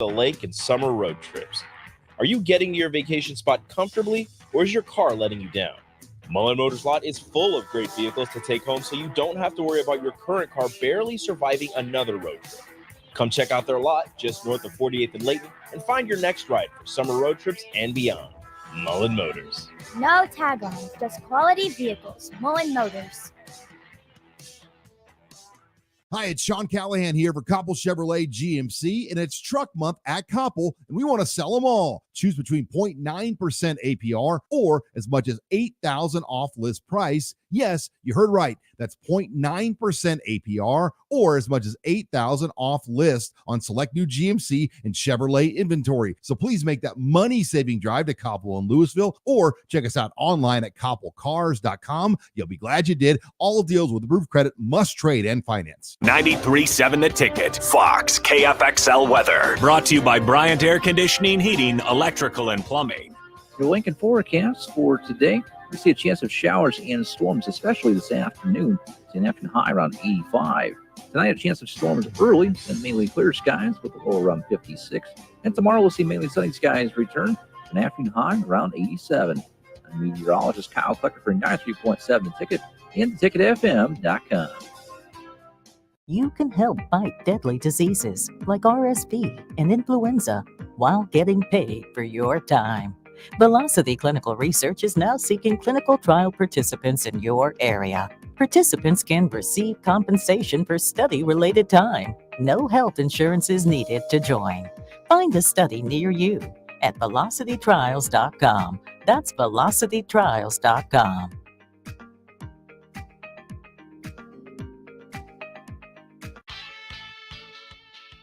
the lake and summer road trips. Are you getting to your vacation spot comfortably, or is your car letting you down? Mullen Motors Lot is full of great vehicles to take home, so you don't have to worry about your current car barely surviving another road trip. Come check out their lot just north of 48th and Layton and find your next ride for summer road trips and beyond. Mullen Motors. No taglines, just quality vehicles. Mullen Motors. Hi, it's Sean Callahan here for Koppel Chevrolet GMC, and it's truck month at Koppel, and we want to sell them all. Choose between 0.9% APR or as much as $8,000 off list price. Yes, you heard right. That's 0.9% APR or as much as $8,000 off list on select new GMC and Chevrolet inventory. So please make that money-saving drive to Koppel in Louisville or check us out online at koppelcars.com. You'll be glad you did. All deals with approved credit must trade and finance. 93.7 The Ticket, Fox, KFXL weather. Brought to you by Bryant Air Conditioning, Heating, Electrical, and Plumbing. Your Lincoln forecast for today. We see a chance of showers and storms, especially this afternoon. It's an afternoon high around 85. Tonight, a chance of storms early and mainly clear skies with a low around 56. And tomorrow, we'll see mainly sunny skies return. An afternoon high around 87. I'm meteorologist Kyle Klecker for 93.7 The Ticket and theticketfm.com. You can help fight deadly diseases like RSV and influenza while getting paid for your time. Velocity Clinical Research is now seeking clinical trial participants in your area. Participants can receive compensation for study-related time. No health insurance is needed to join. Find a study near you at velocitytrials.com. That's velocitytrials.com.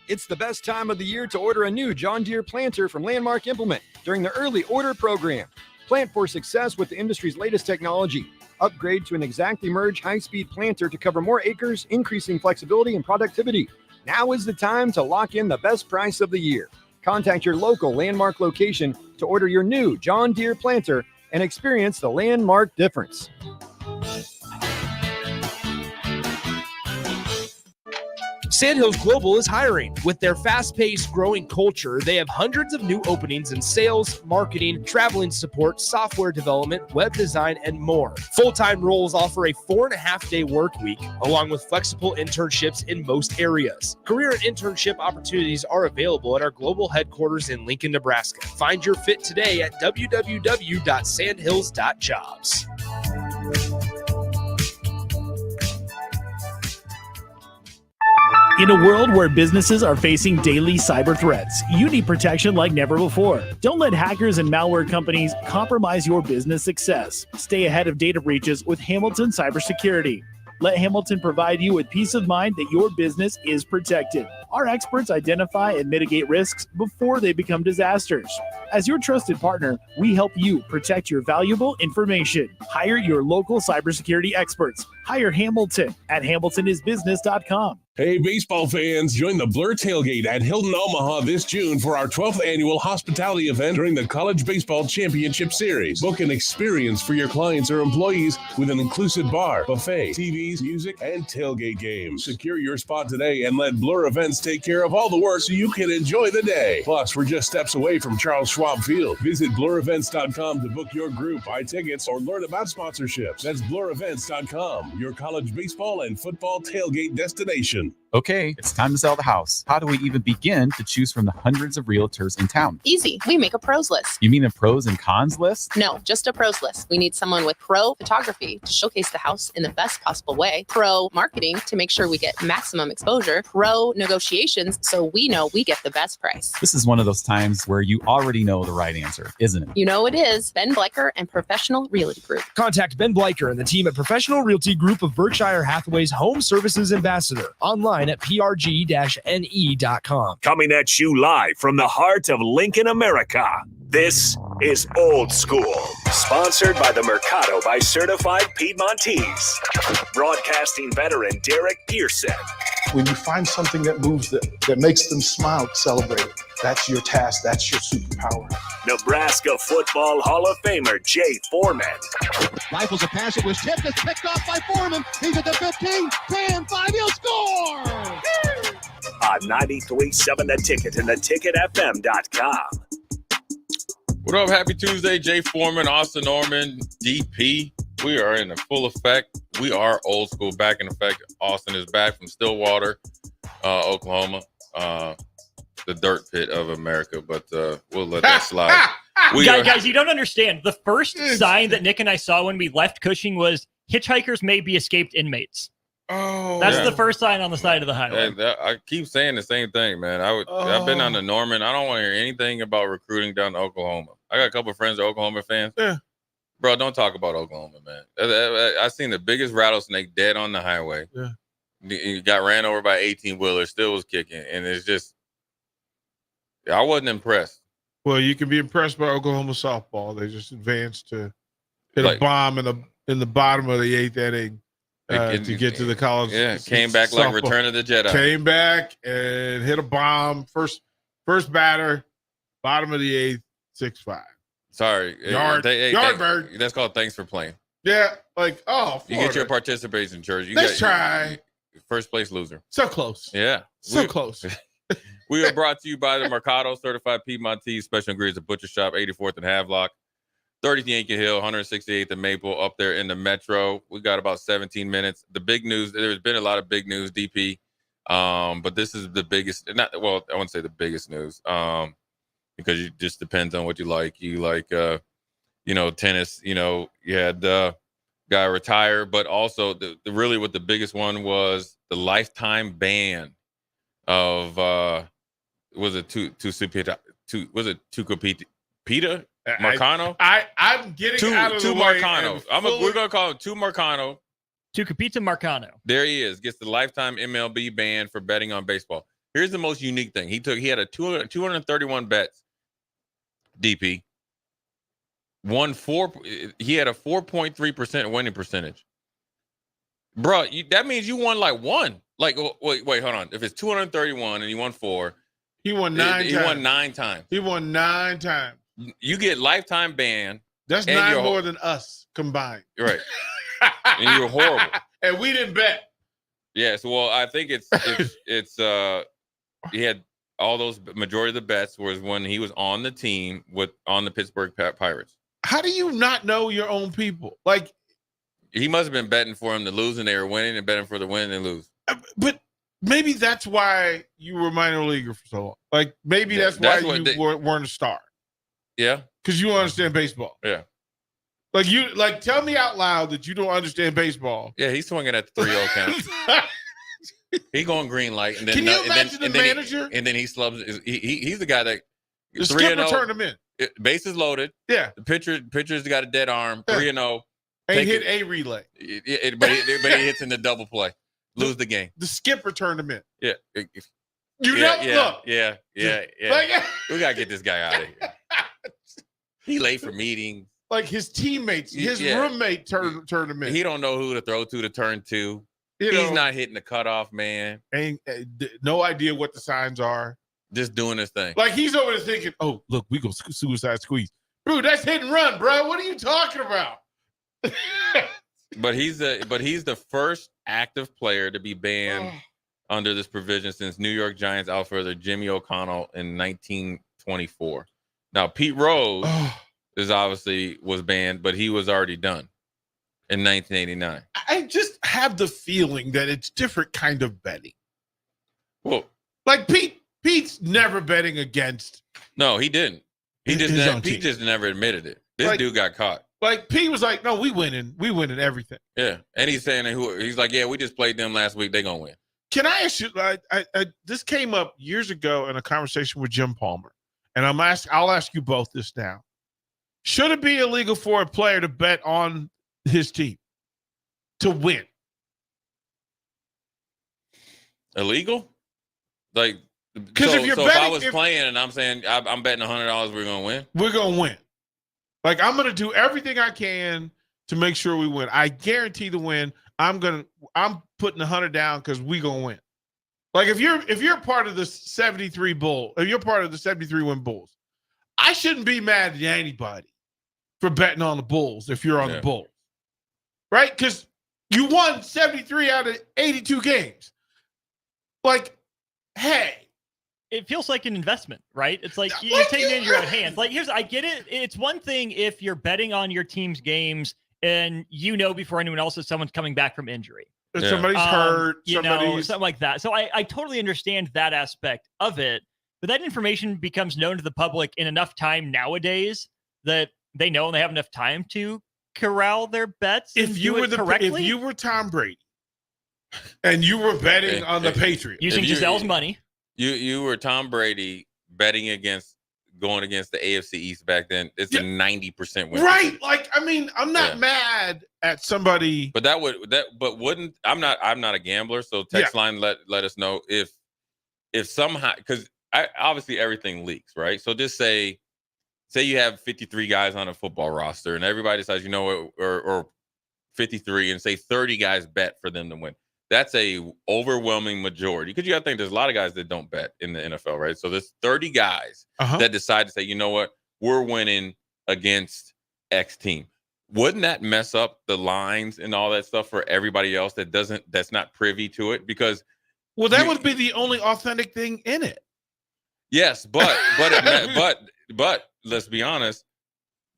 It's the best time of the year to order a new John Deere planter from Landmark Implement during the early order program. Plant for success with the industry's latest technology. Upgrade to an Exactly Merge high-speed planter to cover more acres, increasing flexibility and productivity. Now is the time to lock in the best price of the year. Contact your local Landmark location to order your new John Deere planter and experience the Landmark difference. Sandhills Global is hiring. With their fast-paced, growing culture, they have hundreds of new openings in sales, marketing, traveling support, software development, web design, and more. Full-time roles offer a 4.5-day work week, along with flexible internships in most areas. Career and internship opportunities are available at our global headquarters in Lincoln, Nebraska. Find your fit today at www.sandhills.jobs. In a world where businesses are facing daily cyber threats, you need protection like never before. Don't let hackers and malware companies compromise your business success. Stay ahead of data breaches with Hamilton Cybersecurity. Let Hamilton provide you with peace of mind that your business is protected. Our experts identify and mitigate risks before they become disasters. As your trusted partner, we help you protect your valuable information. Hire your local cybersecurity experts. Hire Hamilton at hamiltonisbusiness.com. Hey, baseball fans, join the Blur Tailgate at Hilton Omaha this June for our 12th annual hospitality event during the College Baseball Championship Series. Book an experience for your clients or employees with an inclusive bar, buffet, TVs, music, and tailgate games. Secure your spot today and let Blur Events take care of all the work so you can enjoy the day. Plus, we're just steps away from Charles Schwab Field. Visit blurevents.com to book your group, buy tickets, or learn about sponsorships. That's blurevents.com, your college baseball and football tailgate destination. Okay, it's time to sell the house. How do we even begin to choose from the hundreds of realtors in town? Easy. We make a pros list. You mean a pros and cons list? No, just a pros list. We need someone with pro photography to showcase the house in the best possible way, pro marketing to make sure we get maximum exposure, pro negotiations so we know we get the best price. This is one of those times where you already know the right answer, isn't it? You know it is. Ben Bleicher and Professional Realty Group. Contact Ben Bleicher and the team at Professional Realty Group of Berkshire Hathaway's Home Services Ambassador. Online at prg-ne.com. Coming at you live from the heart of Lincoln, America. This is Old School, sponsored by the Mercado by Certified Piedmontese. Broadcasting veteran Derek Pearson. When you find something that moves them, that makes them smile, celebrate it. That's your task. That's your superpower. Nebraska Football Hall of Famer Jay Foreman. Rifles a pass. It was tipped. It's picked off by Foreman. He's at the 15, 10, 5. He'll score! Omaha 93.7 The Ticket and theticketfm.com. What up? Happy Tuesday. Jay Foreman, Austin Norman, DP. We are in full effect. We are old school, back in effect. Austin is back from Stillwater, Oklahoma, the dirt pit of America, but we'll let that slide. Guys, you don't understand. The first sign that Nick and I saw when we left Cushing was hitchhikers may be escaped inmates. Oh, that's the first sign on the side of the highway. I keep saying the same thing, man. I've been on the Norman. I don't want to hear anything about recruiting down to Oklahoma. I got a couple of friends that are Oklahoma fans. Yeah. Bro, don't talk about Oklahoma, man. I seen the biggest rattlesnake dead on the highway. Yeah. He got ran over by 18-wheeler, still was kicking. And it's just, I wasn't impressed. Well, you can be impressed by Oklahoma softball. They just advanced to hit a bomb in the bottom of the 8th inning. To get to the college. Yeah, came back like Return of the Jedi. Came back and hit a bomb. First batter, bottom of the 8th, 6-5. Sorry. Yard bird. That's called thanks for playing. Yeah, like, Florida. You get your participation jersey. Let's try. First place loser. So close. Yeah. Close. We are brought to you by the Mercado Certified Piedmontese Special Ingredients at Butcher Shop, 84th and Havelock. 30th Yankee Hill, 168th and Maple, up there in the metro. We got about 17 minutes. The big news, there's been a lot of big news, DP. But this is the biggest, I wouldn't say the biggest news, because it just depends on what you like. You like, tennis, you had the guy retire, but also really what the biggest one was the lifetime ban of, Tucupita? Marcano? I'm getting out of the way. Marcano. We're going to call him Marcano. Tucupita Marcano. There he is. Gets the lifetime MLB ban for betting on baseball. Here's the most unique thing. He had 231 bets. DP. He had a 4.3% winning percentage. Bro, that means you won like one. Like, wait, hold on. If it's 231 and he won 4. He won 9 times. He won 9 times. He won 9 times. You get lifetime ban. That's 9 more than us combined. Right. And you're horrible. And we didn't bet. Yes. Well, I think it's he had all those majority of the bets was when he was on the team on the Pittsburgh Pirates. How do you not know your own people? Like, he must have been betting for him to lose and they were winning, and betting for the win and lose. But maybe that's why you were minor leaguer for so long. Like, maybe that's why you weren't a star. Yeah. Because you don't understand baseball. Yeah. Like, tell me out loud that you don't understand baseball. Yeah, he's swinging at the 3-0 count. He going green light. And then, can you imagine the manager? And then he slubs. He's the guy that the skipper turned him in. Bases loaded. Yeah. The pitcher's got a dead arm. 3-0. And he hit a relay. But he hits in the double play. Lose the game. The skipper turned him in. Yeah. Look. Yeah. Like, we gotta get this guy out of here. He late for meetings. Like his teammates, his roommate turned him in. He don't know who to throw to turn to. He's not hitting the cutoff, man. Ain't no idea what the signs are. Just doing his thing. Like, he's over there thinking, "Oh, look, we go suicide squeeze, bro. That's hit and run, bro. What are you talking about?" But he's the first active player to be banned under this provision since New York Giants outfielder Jimmy O'Connell in 1924. Now, Pete Rose was banned, but he was already done in 1989. I just have the feeling that it's different kind of betting. Well, like Pete's never betting against. No, he didn't. Pete just never admitted it. This dude got caught. Like, Pete was like, "No, we winning everything." Yeah, and he's saying he's like, "Yeah, we just played them last week. They gonna win." Can I ask you? This came up years ago in a conversation with Jim Palmer, and I'll ask you both this now. Should it be illegal for a player to bet on his team to win? Illegal? Like, because if I was playing and I'm saying I'm betting $100 we're gonna win, we're gonna win. Like, I'm gonna do everything I can to make sure we win. I guarantee the win. I'm putting 100 down because we gonna win. Like, if you're part of the 73 Bull, if you're part of the 73 win Bulls, I shouldn't be mad at anybody for betting on the Bulls if you're on the Bulls, right? Because you won 73 out of 82 games. Like, hey. It feels like an investment, right? It's like you're taking it in your own hands. Like, I get it. It's one thing if you're betting on your team's games and before anyone else that someone's coming back from injury. If somebody's hurt, something like that. So I totally understand that aspect of it, but that information becomes known to the public in enough time nowadays that they know and they have enough time to corral their bets. If you were Tom Brady and you were betting on the Patriots using Giselle's money. You were Tom Brady betting going against the AFC East back then. It's a 90% win. Right. Like, I mean, I'm not mad at somebody. But I'm not a gambler. So text line, let us know if somehow, because obviously everything leaks, right? So just say you have 53 guys on a football roster and everybody decides, or 53 and say 30 guys bet for them to win. That's a overwhelming majority because you got to think there's a lot of guys that don't bet in the NFL, right? So there's 30 guys that decide to say, you know what, we're winning against X team. Wouldn't that mess up the lines and all that stuff for everybody else that's not privy to it? Because that would be the only authentic thing in it. Yes, but let's be honest.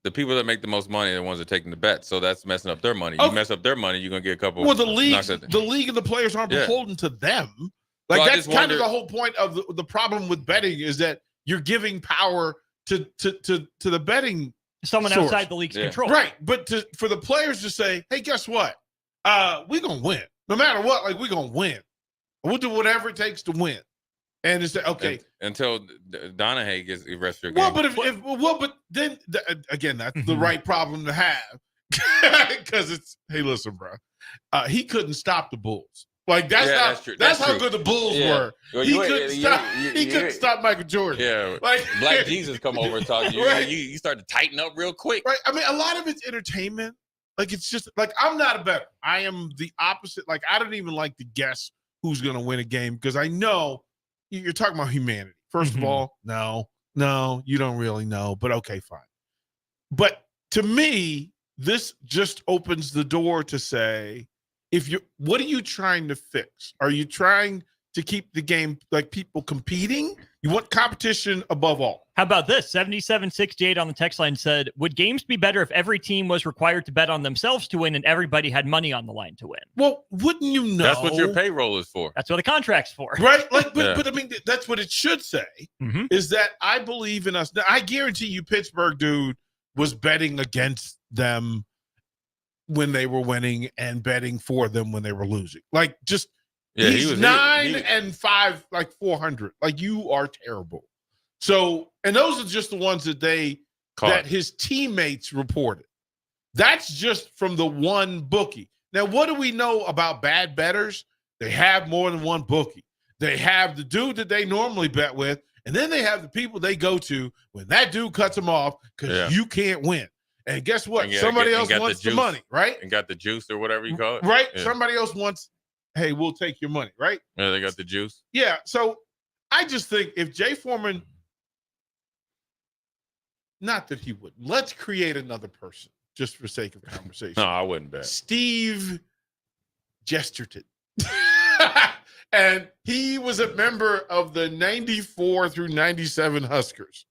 The people that make the most money are the ones that are taking the bet, so that's messing up their money. You mess up their money, you're gonna get a couple. Well, the league and the players aren't beholden to them. Like that's kind of the whole point of the problem with betting is that you're giving power to the betting someone source. Outside the league's control, right? But for the players to say, "Hey, guess what? We're gonna win no matter what. Like we're gonna win. We'll do whatever it takes to win." And it's okay until Donahue gets arrested. Well, but then again, that's the right problem to have because it's listen, bro, he couldn't stop the Bulls. Like that's true. That's how good the Bulls were. Well, he couldn't stop Michael Jordan. Yeah, like Black Jesus come over and talk to you. Right. You start to tighten up real quick. Right. I mean, a lot of it's entertainment. Like it's just like I'm not a bettor. I am the opposite. Like I don't even like to guess who's going to win a game because I know. You're talking about humanity. First of all, no, you don't really know, but okay, fine. But to me, this just opens the door to say, what are you trying to fix? Are you trying to keep the game like people competing? You want competition above all. How about this? 7768 on the text line said, would games be better if every team was required to bet on themselves to win and everybody had money on the line to win? Well, wouldn't you know? That's what your payroll is for. That's what the contract's for. Right? Like, but I mean, that's what it should say, is that I believe in us. Now, I guarantee you Pittsburgh dude was betting against them when they were winning and betting for them when they were losing. Like, just he's 9-5, like 400. Like, you are terrible. So, and those are just the ones that his teammates reported. That's just from the one bookie. Now, what do we know about bad bettors? They have more than one bookie. They have the dude that they normally bet with, and then they have the people they go to when that dude cuts them off because you can't win. And guess what? Somebody else wants the money, right? And got the juice or whatever you call it. Right? Yeah. Somebody else wants, hey, we'll take your money, right? Yeah, they got the juice. Yeah. So I just think if Jay Foreman, not that he would, let's create another person just for sake of conversation. No, I wouldn't bet. Steve Jesterton. And he was a member of the 94 through 97 Huskers.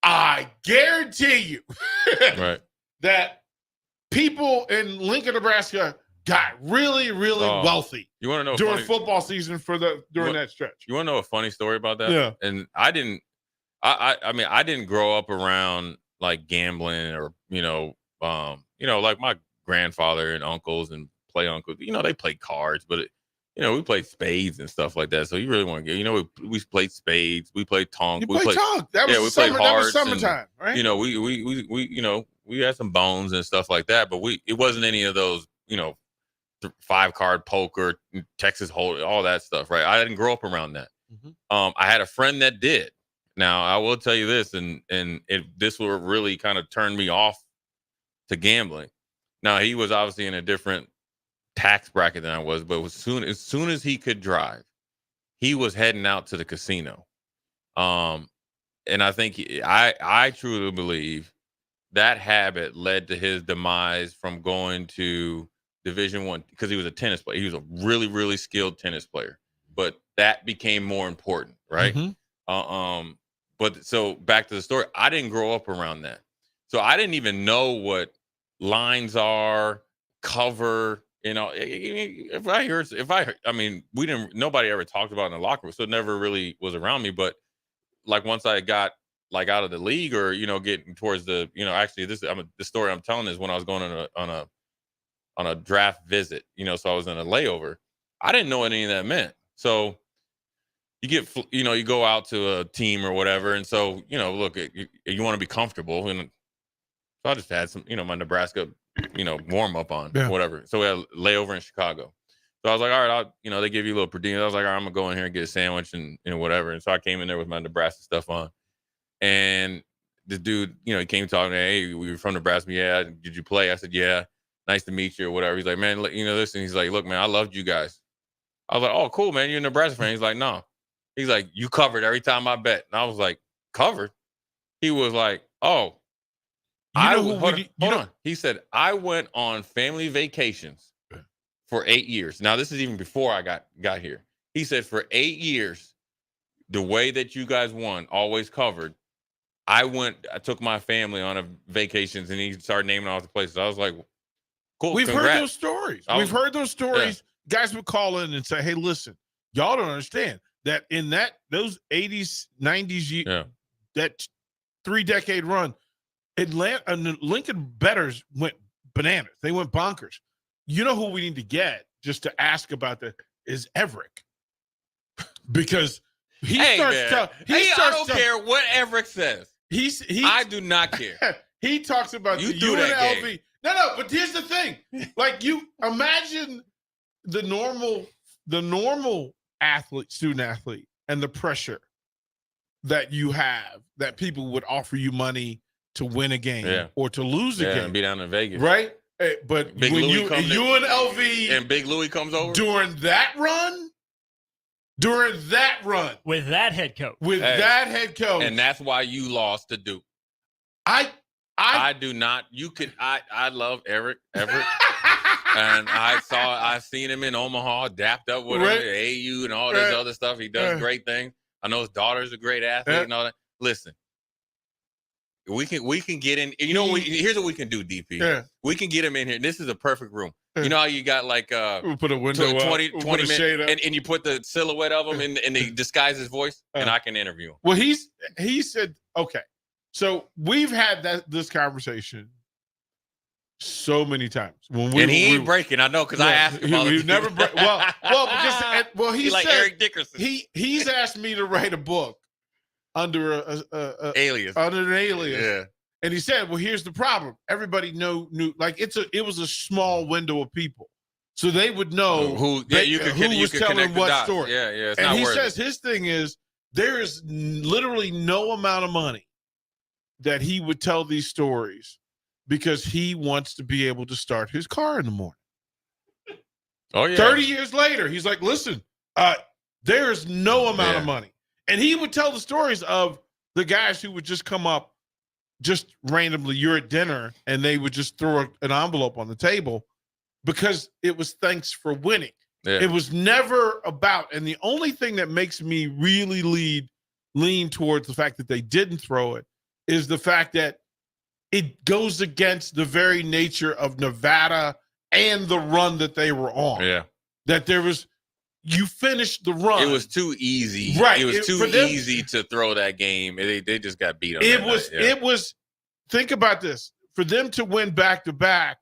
I guarantee you that people in Lincoln, Nebraska got really, really wealthy. You want to know during football season during that stretch? You want to know a funny story about that? Yeah. And I didn't grow up around like gambling or like my grandfather and uncles and play uncles. They played cards, but we played spades and stuff like that. So you really want to get, we played spades, we played tonk. We played tonk. That was played hearts. That was summertime, right? We had some bones and stuff like that, but it wasn't any of those, 5-card poker, Texas Hold'em, all that stuff, right? I didn't grow up around that. I had a friend that did. Now I will tell you this, and this will really kind of turn me off to gambling. Now he was obviously in a different tax bracket than I was, but as soon as he could drive, he was heading out to the casino. And I think I truly believe that habit led to his demise from going to Division I because he was a tennis player. He was a really, really skilled tennis player. But that became more important, right? But so back to the story, I didn't grow up around that. So I didn't even know what lines are, cover, nobody ever talked about it in the locker room, so it never really was around me. But like once I got like out of the league or, getting towards the, actually the story I'm telling is when I was going on a draft visit, so I was in a layover. I didn't know what any of that meant. So you get, you go out to a team or whatever. And so, look, you want to be comfortable. And so I just had some, my Nebraska, warm up on whatever. So we had a layover in Chicago. So I was like, all right, they give you a little per diem. I was like, all right, I'm going to go in here and get a sandwich and whatever. And so I came in there with my Nebraska stuff on. And the dude, he came talking, hey, we were from Nebraska. Yeah. Did you play? I said, yeah. Nice to meet you or whatever. He's like, man, listen. He's like, look, man, I loved you guys. I was like, oh, cool, man. You're a Nebraska fan. He's like, no. He's like, you covered every time I bet. And I was like, covered? He was like, oh. Hold on. He said, I went on family vacations for 8 years. Now, this is even before I got here. He said, for 8 years, the way that you guys won, always covered. I took my family on a vacations, and he started naming all the places. I was like, cool. We've heard those stories. Yeah. Guys would call in and say, hey, listen, y'all don't understand that in those 80s, 90s, that 3-decade run, Lincoln bettors went bananas. They went bonkers. You know who we need to get just to ask about that is Everett. Because I don't care what Everett says. I do not care. He talks about you the threw that UNLV. game. No, but here's the thing. Like, you imagine the normal athlete, student athlete, and the pressure that you have, that people would offer you money to win a game or to lose a game. And be down in Vegas. Right? But Big when Louis UNLV and Big Louis comes over during that run, with that head coach, and that's why you lost to Duke. I do not. You could. I love Everett, and I've seen him in Omaha, dapped up with him at AU and all this other stuff. He does great things. I know his daughter's a great athlete and all that. Listen, we can get in. Here's what we can do, DP. Yeah. We can get him in here. This is a perfect room. You know how you got like we'll put a window 20 up, minutes, and you put the silhouette of him and they disguise his voice, and I can interview him. Well, he said, okay. So we've had this conversation so many times. And he ain't breaking. I know because I asked him. We've never because he like said Eric Dickerson. He's asked me to write a book under alias. Under an alias. Yeah. And he said, well, here's the problem. Everybody knew like it was a small window of people. So they would know who was telling what story. Yeah, it's and not he worth says his thing is there is literally no amount of money that he would tell these stories because he wants to be able to start his car in the morning. Oh, yeah. 30 years later, he's like, listen, there is no amount of money. And he would tell the stories of the guys who would just come up just randomly. You're at dinner and they would just throw an envelope on the table because it was thanks for winning. Yeah. It was never about, and the only thing that makes me really lean towards the fact that they didn't throw it is the fact that it goes against the very nature of Nevada and the run that they were on. Yeah. That you finished the run. It was too easy. Right. It was too easy to throw that game. They just got beat on It was, think about this. For them to win back-to-back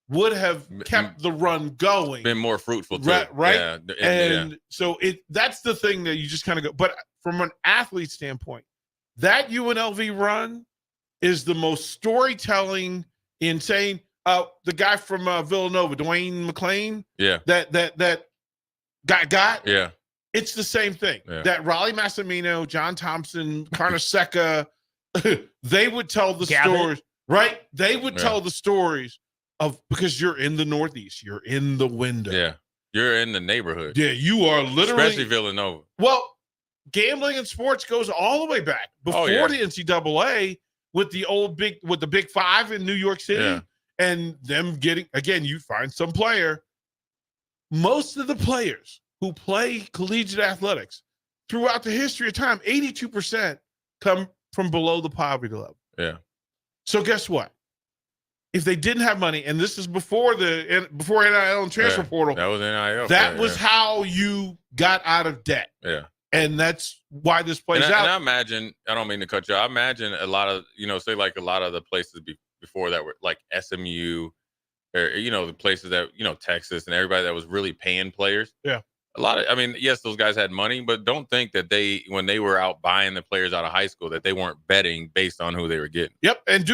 would have kept the run going. Been more fruitful too. Right? Yeah. And so that's the thing that you just kind of go. But from an athlete standpoint, that UNLV run is the most storytelling, insane. The guy from Villanova, Dwayne McClain. Yeah. That got. Yeah. It's the same thing. Yeah. That Raleigh Massimino, John Thompson, Carnesecca, they would tell the stories, right? They would tell the stories of, because you're in the Northeast, you're in the window. Yeah. You're in the neighborhood. Yeah, you are literally. Especially Villanova. Well, gambling and sports goes all the way back before the NCAA with the Big Five in New York City and them getting, again, you find some player. Most of the players who play collegiate athletics throughout the history of time, 82% come from below the poverty level. Yeah. So guess what? If they didn't have money, and this is before NIL and transfer portal, that was NIL. That was how you got out of debt. Yeah. And that's why this plays out. And I imagine, I don't mean to cut you off, I imagine a lot of, say like a lot of the places before that were like SMU or, the places that, Texas and everybody that was really paying players. Yeah. A lot of, yes, those guys had money, but don't think that when they were out buying the players out of high school, that they weren't betting based on who they were getting. Yep. And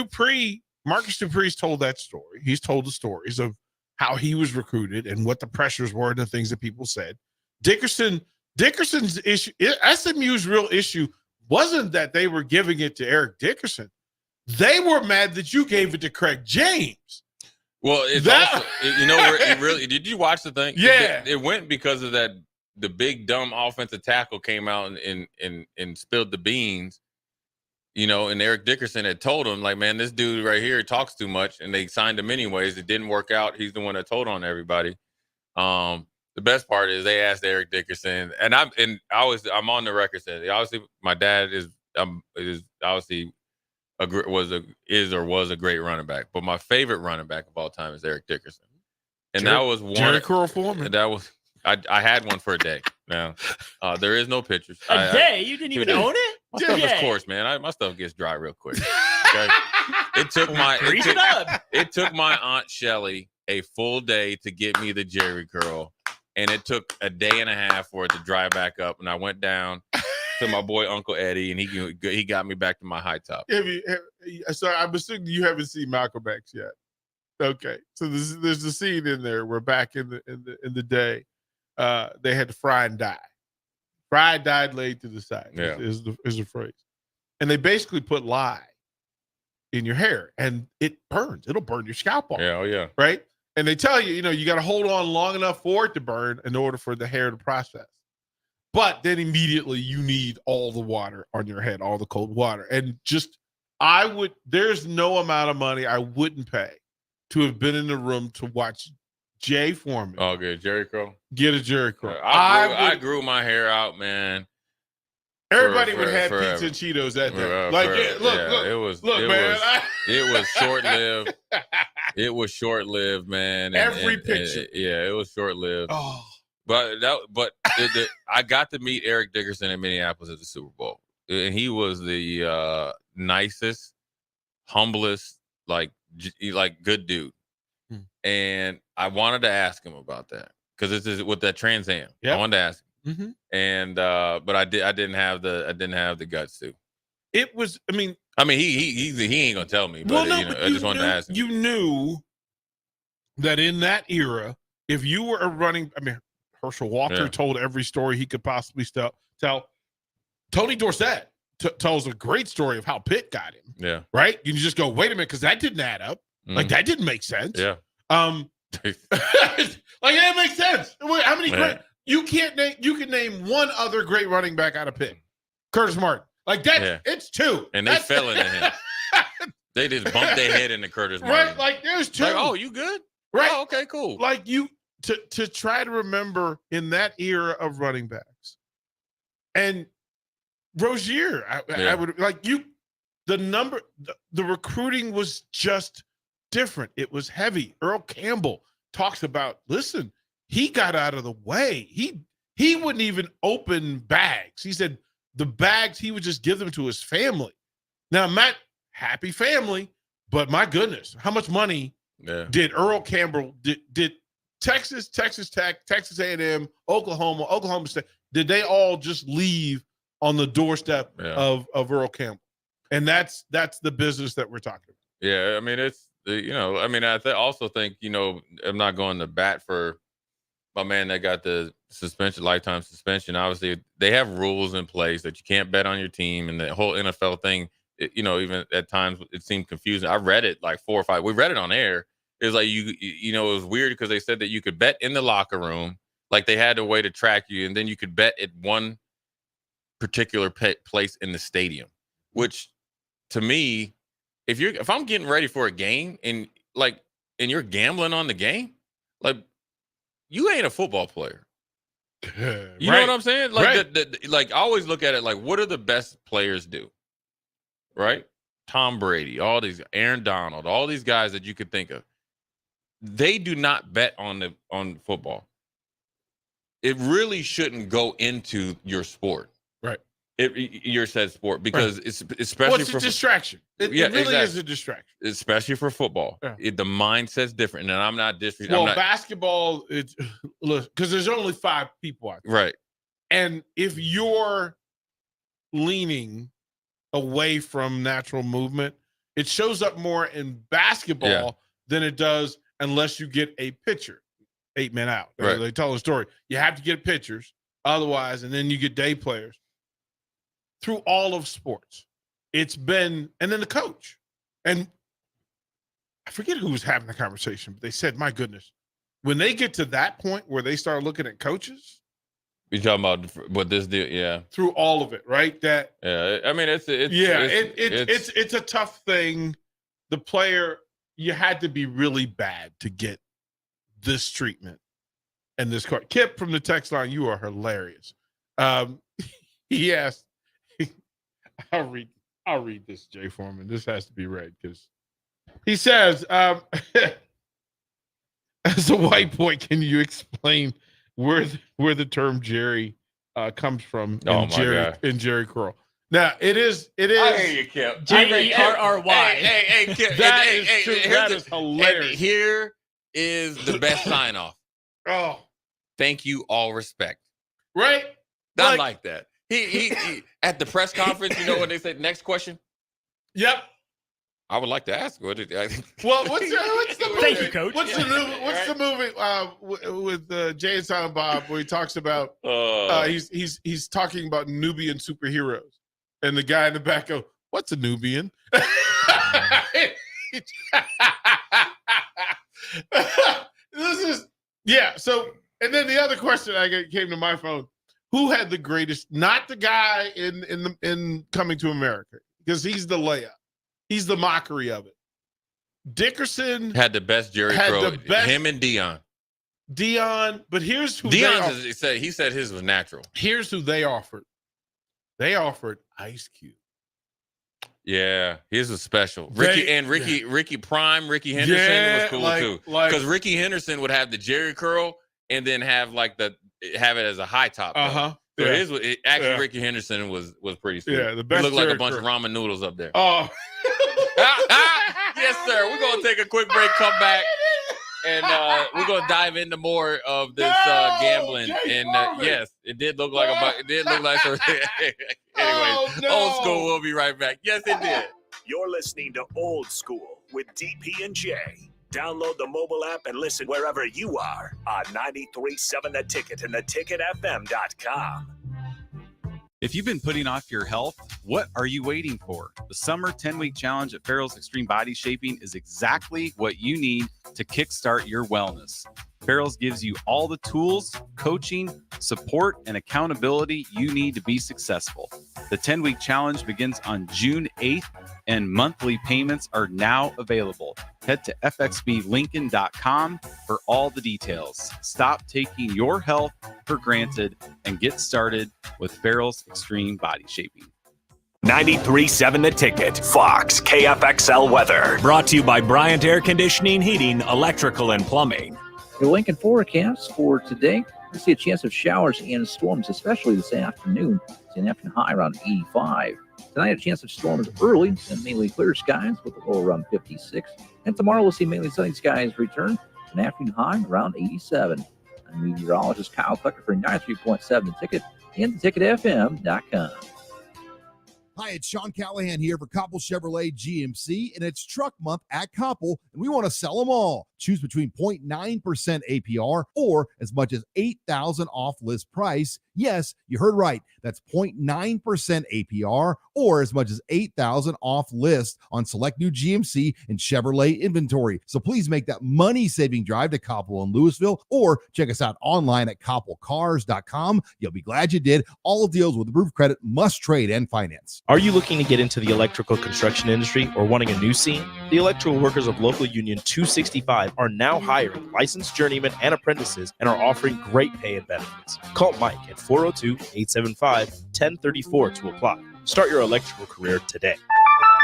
Marcus Dupree's told that story. He's told the stories of how he was recruited and what the pressures were and the things that people said. Dickerson's issue, SMU's real issue wasn't that they were giving it to Eric Dickerson. They were mad that you gave it to Craig James. Well, it's also, where it really, did you watch the thing? Yeah. It went because of that, the big dumb offensive tackle came out and spilled the beans, and Eric Dickerson had told him, like, man, this dude right here talks too much, and they signed him anyways. It didn't work out. He's the one that told on everybody. The best part is they asked Eric Dickerson, and I'm on the record saying, obviously my dad is obviously was a great running back, but my favorite running back of all time is Eric Dickerson, and that was one. Jerry Curl Foreman. That was I had one for a day. Now there is no pictures. A day? You didn't even own it? My stuff is coarse, man. My stuff gets dry real quick. Okay? It took my Aunt Shelly a full day to get me the Jerry curl, and it took a day and a half for it to dry back up. And I went down to my boy Uncle Eddie, and he got me back to my high top. So I'm assuming you haven't seen Malcolm X yet. Okay, so there's a scene in there where back in the day, they had to fry and dye. Fry, dyed, laid to the side. Yeah. is the phrase, and they basically put lye in your hair, and it burns. It'll burn your scalp off. Yeah, oh yeah. Right. And they tell you, you got to hold on long enough for it to burn in order for the hair to process. But then immediately you need all the water on your head, all the cold water. And there's no amount of money I wouldn't pay to have been in the room to watch Jay Foreman. Oh, good. Jerry curl. Get a Jerry curl. I grew my hair out, man. Everybody would have pizza and Cheetos that day. It was short-lived. It was short-lived, man. Every picture. It was short-lived. Oh. But I got to meet Eric Dickerson in Minneapolis at the Super Bowl, and he was the nicest, humblest, like good dude. And I wanted to ask him about that because this is with that Trans Am. Yep. I wanted to ask him. Mm-hmm. And but I didn't have the guts to. It was. I mean, he ain't gonna tell me. But I just wanted to ask him. You knew that in that era, if you were a running, Herschel Walker told every story he could possibly tell. Tony Dorsett tells a great story of how Pitt got him. Yeah. Right. You just go, wait a minute, because that didn't add up. Mm-hmm. Like that didn't make sense. Yeah. Like that makes sense. How many great? You can name one other great running back out of Pitt. Curtis Martin. Like that, it's two. And they fell into him. They just bumped their head into Curtis Martin. Right, like there's two. Like, oh, you good? Right. Oh, okay, cool. Like to try to remember in that era of running backs. And Rozier, I would the recruiting was just different. It was heavy. Earl Campbell talks about, listen, he got out of the way. He wouldn't even open bags. He said the bags, he would just give them to his family. Now, Matt, happy family, but my goodness, how much money did Earl Campbell, did Texas, Texas Tech, Texas A&M, Oklahoma State, did they all just leave on the doorstep of Earl Campbell? And that's the business that we're talking about. Yeah, it's, I also think, I'm not going to bat for my man that got the lifetime suspension. Obviously, they have rules in place that you can't bet on your team, and the whole NFL thing, even at times it seemed confusing. I read it like 4 or 5. We read it on air. It was like it was weird because they said that you could bet in the locker room, like they had a way to track you, and then you could bet at one particular place in the stadium. Which, to me, if I'm getting ready for a game and you're gambling on the game, like, you ain't a football player. You know what I'm saying? Like, like I always look at it like, what do the best players do? Right? Tom Brady, all these, Aaron Donald, all these guys that you could think of. They do not bet on football. It really shouldn't go into your sport. Right. Your said sport, because it's especially for a distraction. It really is a distraction, especially for football. Yeah. The mindset's different, and I'm not disrespecting. Well, basketball, it's because there's only 5 people out there. Right. And if you're leaning away from natural movement, it shows up more in basketball than it does unless you get a pitcher, 8 men out. Right. They tell a story. You have to get pitchers, otherwise, and then you get day players. Through all of sports, it's been, and then the coach. And I forget who was having the conversation, but they said, my goodness, when they get to that point where they start looking at coaches. You're talking about what this deal, yeah. Through all of it, right? That I mean, it's a tough thing. The player, you had to be really bad to get this treatment and this card. Kip from the text line, you are hilarious. He asked, I'll read this, Jay Foreman. This has to be read because he says, as a white boy, can you explain where the term Jerry comes from in Jerry Curl? Now it is. I hear you, Kip. Jerry. Hey, Kip. That is true. That is hilarious. And here is the best sign off. Oh, thank you, all respect. Right? I like that. He at the press conference, you know what they said? Next question. Yep. I would like to ask. Well, what's the movie? Thank you, Coach. What's the movie with Jay and Silent Bob where he talks about he's talking about Nubian superheroes, and the guy in the back goes, "What's a Nubian?" So, and then the other question came to my phone. Who had the greatest? Not the guy in Coming to America, because he's the layup. He's the mockery of it. Dickerson had the best Jerry Crow. Him and Dion. But here's who he said his was natural. Here's who they offered. They offered Ice Cube. Yeah, his was special. Ricky Henderson was cool too. Because Ricky Henderson would have the Jerry curl and then have it as a high top. So his was Ricky Henderson was pretty sweet. Yeah, the best. He looked like a bunch of ramen noodles up there. Oh, yes, sir. We're gonna take a quick break, come back, and we're gonna dive into more of this gambling. And yes, it did look like Anyway, Old School. We'll be right back. Yes, it did. You're listening to Old School with DP and J. Download the mobile app and listen wherever you are on 93.7 The Ticket and theticketfm.com. If you've been putting off your health, what are you waiting for? The summer 10-week challenge at Farrell's Extreme Body Shaping is exactly what you need to kickstart your wellness. Farrell's gives you all the tools, coaching, support, and accountability you need to be successful. The 10-week challenge begins on June 8th, and monthly payments are now available. Head to fxblincoln.com for all the details. Stop taking your health for granted and get started with Farrell's Extreme Body Shaping. 93.7 The Ticket, Fox, KFXL weather. Brought to you by Bryant Air Conditioning, Heating, Electrical, and Plumbing. The Lincoln forecast for today, we see a chance of showers and storms, especially this afternoon. It's an afternoon high around 85. Tonight, a chance of storms early and mainly clear skies with a low around 56. And tomorrow, we'll see mainly sunny skies return. An afternoon high around 87. I'm meteorologist Kyle Tucker for 93.7 The Ticket and theticketfm.com. Hi, it's Sean Callahan here for Koppel Chevrolet GMC, and it's truck month at Koppel, and we want to sell them all. Choose between 0.9% APR or as much as $8,000 off list price. Yes, you heard right. That's 0.9% APR or as much as $8,000 off list on select new GMC and Chevrolet inventory. So please make that money-saving drive to Koppel in Louisville or check us out online at koppelcars.com. You'll be glad you did. All deals with approved credit, must trade, and finance. Are you looking to get into the electrical construction industry or wanting a new scene? The Electrical Workers of Local Union 265 are now hiring licensed journeymen and apprentices and are offering great pay and benefits. Call Mike at 402-875-1034 to apply. Start your electrical career today.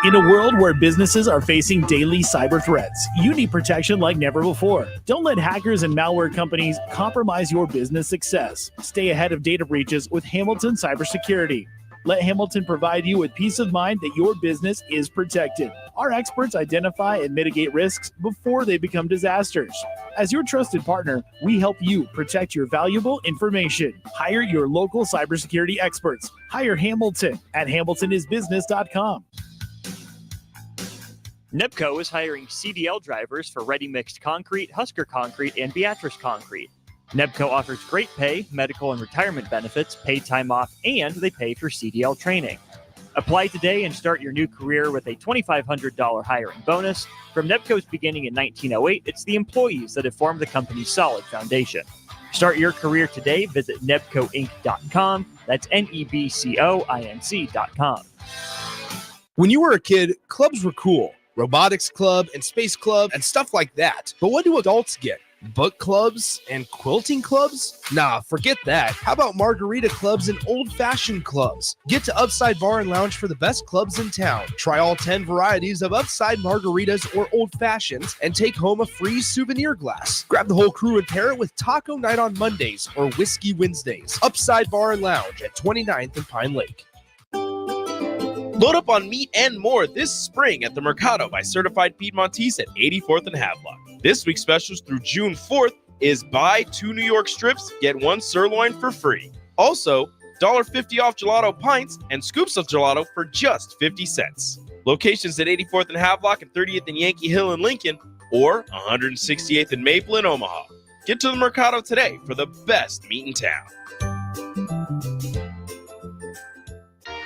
In a world where businesses are facing daily cyber threats, you need protection like never before. Don't let hackers and malware companies compromise your business success. Stay ahead of data breaches with Hamilton Cybersecurity. Let Hamilton provide you with peace of mind that your business is protected. Our experts identify and mitigate risks before they become disasters. As your trusted partner, we help you protect your valuable information. Hire your local cybersecurity experts. Hire Hamilton at hamiltonisbusiness.com. Nebco is hiring CDL drivers for ready mixed concrete, Husker Concrete, and Beatrice Concrete. Nebco offers great pay, medical and retirement benefits, paid time off, and they pay for CDL training. Apply today and start your new career with a $2,500 hiring bonus. From Nebco's beginning in 1908, it's the employees that have formed the company's solid foundation. Start your career today. Visit nebcoinc.com. That's NEBCOINC.com. When you were a kid, clubs were cool. Robotics club and space club and stuff like that. But what do adults get? Book clubs and quilting clubs? Nah, forget that. How about margarita clubs and old-fashioned clubs? Get to Upside Bar and Lounge for the best clubs in town. Try all 10 varieties of Upside margaritas or old fashions and take home a free souvenir glass. Grab the whole crew and pair it with taco night on Mondays or whiskey Wednesdays. Upside Bar and Lounge at 29th and Pine Lake. Load up on meat and more this spring at the Mercado by Certified Piedmontese at 84th and Havelock. This week's specials through June 4th is buy 2 New York strips, get 1 sirloin for free. Also, $1.50 off gelato pints and scoops of gelato for just 50 cents. Locations at 84th and Havelock and 30th and Yankee Hill in Lincoln or 168th and Maple in Omaha. Get to the Mercado today for the best meat in town.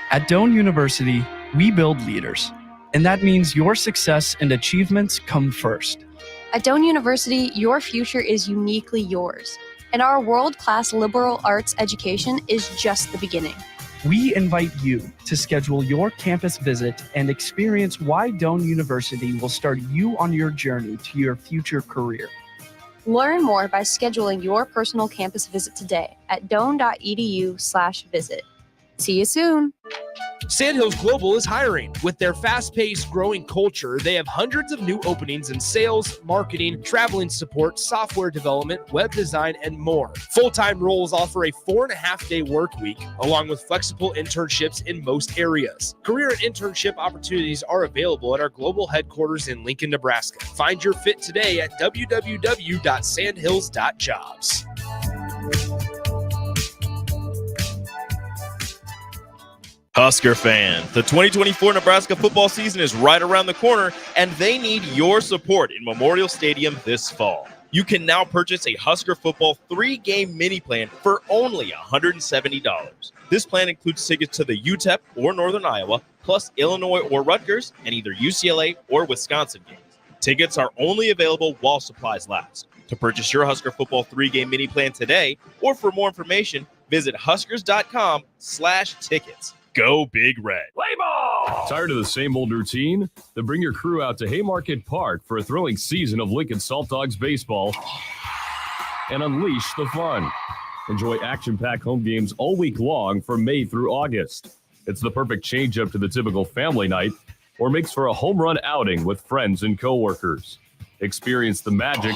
At Doane University, we build leaders, and that means your success and achievements come first. At Doane University, your future is uniquely yours, and our world-class liberal arts education is just the beginning. We invite you to schedule your campus visit and experience why Doane University will start you on your journey to your future career. Learn more by scheduling your personal campus visit today at doane.edu/visit. See you soon. Sandhills Global is hiring. With their fast-paced, growing culture, they have hundreds of new openings in sales, marketing, traveling support, software development, web design, and more. Full-time roles offer a 4.5-day work week, along with flexible internships in most areas. Career and internship opportunities are available at our global headquarters in Lincoln, Nebraska. Find your fit today at www.sandhills.jobs. Husker fans, the 2024 Nebraska football season is right around the corner, and they need your support in Memorial Stadium this fall. You can now purchase a Husker football 3-game mini plan for only $170. This plan includes tickets to the UTEP or Northern Iowa, plus Illinois or Rutgers, and either UCLA or Wisconsin games. Tickets are only available while supplies last. To purchase your Husker football 3-game mini plan today, or for more information, visit huskers.com/tickets. Go Big Red. Play ball! Tired of the same old routine? Then bring your crew out to Haymarket Park for a thrilling season of Lincoln Salt Dogs baseball and unleash the fun. Enjoy action-packed home games all week long from May through August. It's the perfect change-up to the typical family night or makes for a home run outing with friends and coworkers. Experience the magic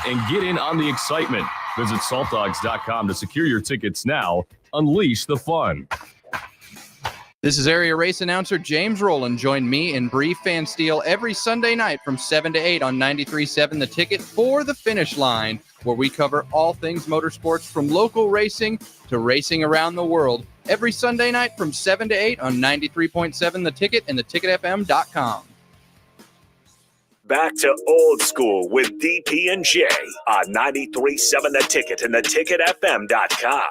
and get in on the excitement. Visit saltdogs.com to secure your tickets now. Unleash the fun. This is area race announcer James Rowland. Join me and Bree Fansteel every Sunday night from 7 to 8 on 93.7 The Ticket for The Finish Line, where we cover all things motorsports from local racing to racing around the world. Every Sunday night from 7 to 8 on 93.7 The Ticket and theticketfm.com. Back to old school with DP and J on 93.7 The Ticket and theticketfm.com.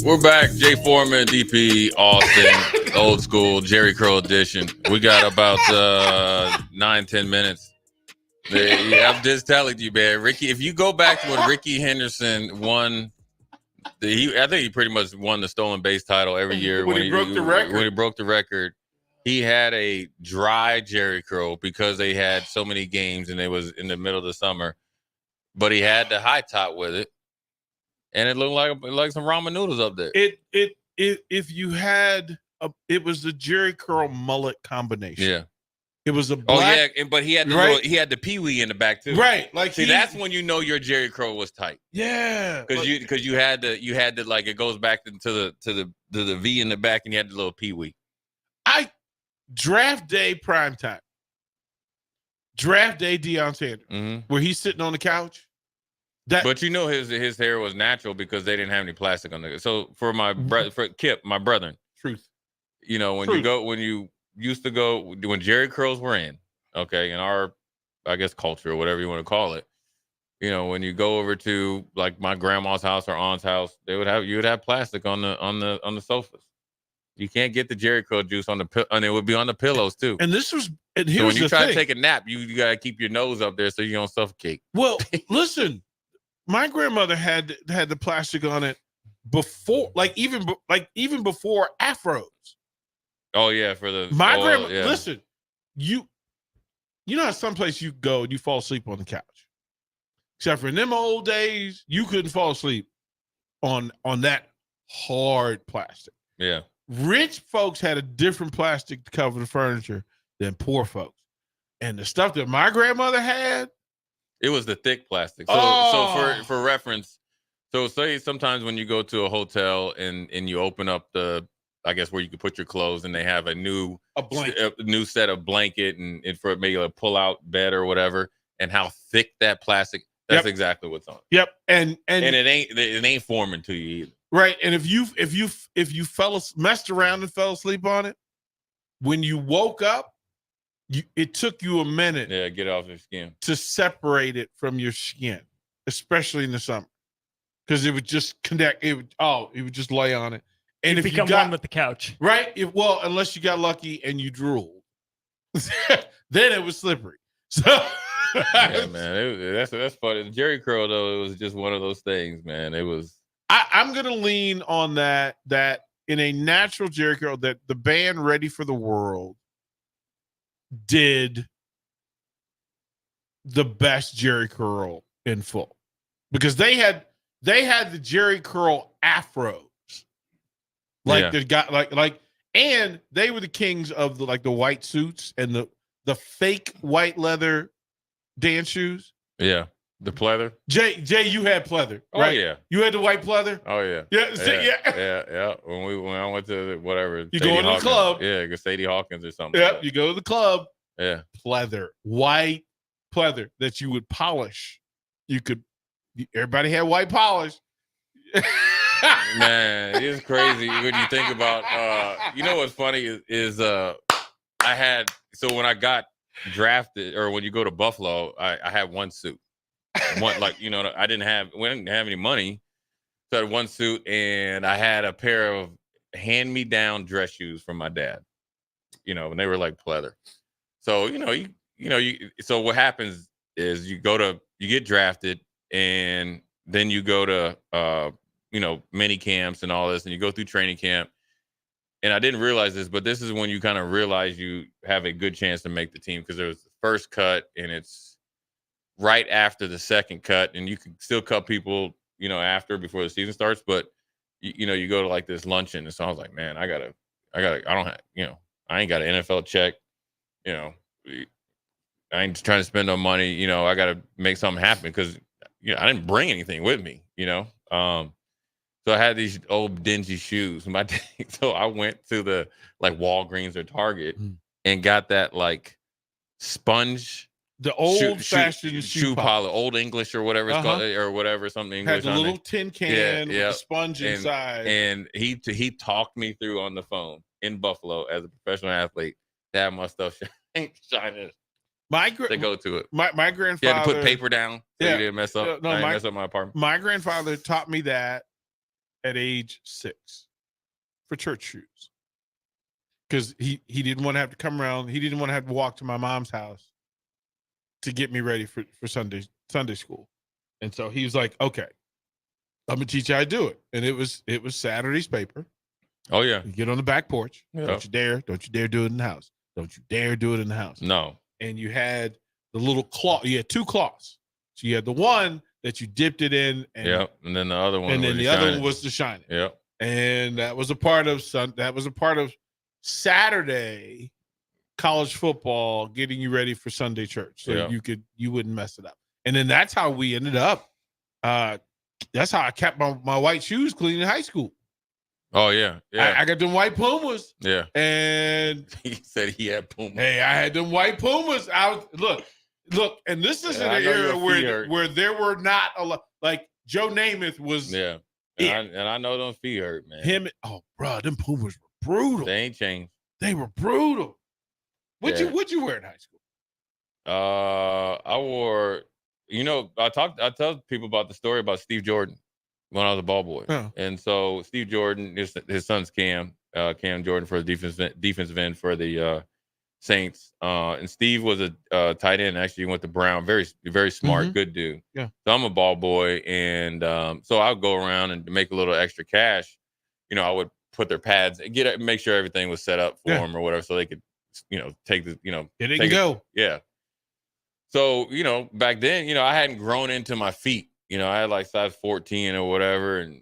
We're back. Jay Foreman, DP, Austin, old school, Jerry Curl edition. We got about 9-10 minutes. I'm just telling you, man. Ricky, if you go back to when Ricky Henderson won I think he pretty much won the stolen base title every year when he broke the record. When he broke the record, he had a dry Jerry curl because they had so many games and it was in the middle of the summer. But he had the high top with it, and it looked like some ramen noodles up there. If you had it was the Jerry curl mullet combination. Yeah. It was a black, but he had the right? he had the pee-wee in the back too, right? Like that's when you know your Jerry curl was tight. Yeah, because you had the like it goes back to the V in the back, and you had the little pee-wee. Draft day primetime. Draft day Deion Sanders, where he's sitting on the couch. But you know his hair was natural because they didn't have any plastic on it. So for my brother, for Kip, my brother, truth. You know when you used to go when Jerry curls were in, okay, in our I guess culture or whatever you want to call it. You know when you go over to like my grandma's house or aunt's house, you would have plastic on the sofas. You can't get the Jerry curl juice on the and it would be on the pillows too. And this was and here's so when you the try thing. to take a nap, you gotta keep your nose up there so you don't suffocate. Well, listen, my grandmother had the plastic on it before, even before afros. Oh yeah, for the grandma. Yeah. Listen, you know how someplace you go and you fall asleep on the couch. Except for in them old days, you couldn't fall asleep on that hard plastic. Yeah. Rich folks had a different plastic to cover the furniture than poor folks. And the stuff that my grandmother had, it was the thick plastic. So for reference, so say sometimes when you go to a hotel and you open up I guess where you can put your clothes and they have a new set of blanket and for maybe a pull out bed or whatever, and how thick that plastic. That's exactly what's on it. Yep. And it ain't forming to you either. Right. And if you messed around and fell asleep on it, when you woke up, it took you a minute. Yeah, get off your skin to separate it from your skin, especially in the summer, because it would just connect. It would just lay on it, and if you got one with the couch, right? Unless you got lucky and you drooled, then it was slippery. So. Yeah, man, that's funny. The Jerry curl though, it was just one of those things, man. It was. I'm gonna lean on that in a natural Jerry curl that the band Ready for the World did the best Jerry curl in full, because they had the Jerry curl afros, they got and they were the kings of the white suits and the fake white leather dance shoes. Yeah, the pleather. Jay, you had pleather, right? Oh yeah, you had the white pleather. Oh yeah, yeah. When I went to whatever, you go to the club. Yeah, Sadie Hawkins or something. Yep, you go to the club. Yeah, pleather, white pleather that you would polish. Everybody had white polish. Man, it's crazy when you think about. You know what's funny is when I got drafted, or when you go to Buffalo, I had one suit. We didn't have any money, so I had one suit, and I had a pair of hand-me-down dress shoes from my dad. And they were like pleather. So so what happens is you get drafted, and then you go to mini camps and all this, and you go through training camp. And I didn't realize this, but this is when you kind of realize you have a good chance to make the team, because there's the first cut and it's right after the second cut, and you can still cut people, before the season starts. But you go to like this luncheon, and so I was like, man, I ain't got an NFL check, I ain't trying to spend no money, I got to make something happen, because I didn't bring anything with me, So I had these old dingy shoes. So I went to the Walgreens or Target and got that sponge, the old fashioned shoe polish, Old English or whatever it's called, or whatever, something English. Had the little tin can with the sponge inside. And he talked me through on the phone in Buffalo as a professional athlete to have my stuff shining. They go to it. My grandfather. You had to put paper down so you didn't mess up. I didn't mess up my apartment. My grandfather taught me that at age 6 for church shoes, because he didn't want to have to come around. He didn't want to have to walk to my mom's house to get me ready for Sunday school. And so he was like, okay, I'm gonna teach you how to do it. And it was Saturday's paper. Oh yeah. You get on the back porch. Yeah. Don't you dare do it in the house. Don't you dare do it in the house. No. And you had the little claw. You had 2 claws. So you had the one that you dipped it in, and And then the other one. and then was the to other shine one it. was to shine it. Yep. And that was a part of Saturday college football, getting you ready for Sunday church, so you wouldn't mess it up. And then that's how we ended up. That's how I kept my white shoes clean in high school. Oh yeah. Yeah. I got them white Pumas. Yeah. And he said he had Pumas. Hey, I had them white Pumas. Look, and this is in I an know era your feet hurt. where there were not a lot. Like Joe Namath was. Yeah. And I know them feet hurt, man. Them Pumas were brutal. They ain't changed. They were brutal. What'd you wear in high school? I wore. I tell people about the story about Steve Jordan when I was a ball boy. Oh. And so Steve Jordan, his son's Cam Jordan for the defensive end for the Saints. And Steve was a tight end. Actually, went to Brown. Very, very smart, good dude. Yeah. So I'm a ball boy, and so I'll go around and make a little extra cash. I would put their pads, make sure everything was set up for them or whatever, so they could, take the, It didn't go. Yeah. So, back then, I hadn't grown into my feet. I had like size 14 or whatever, and,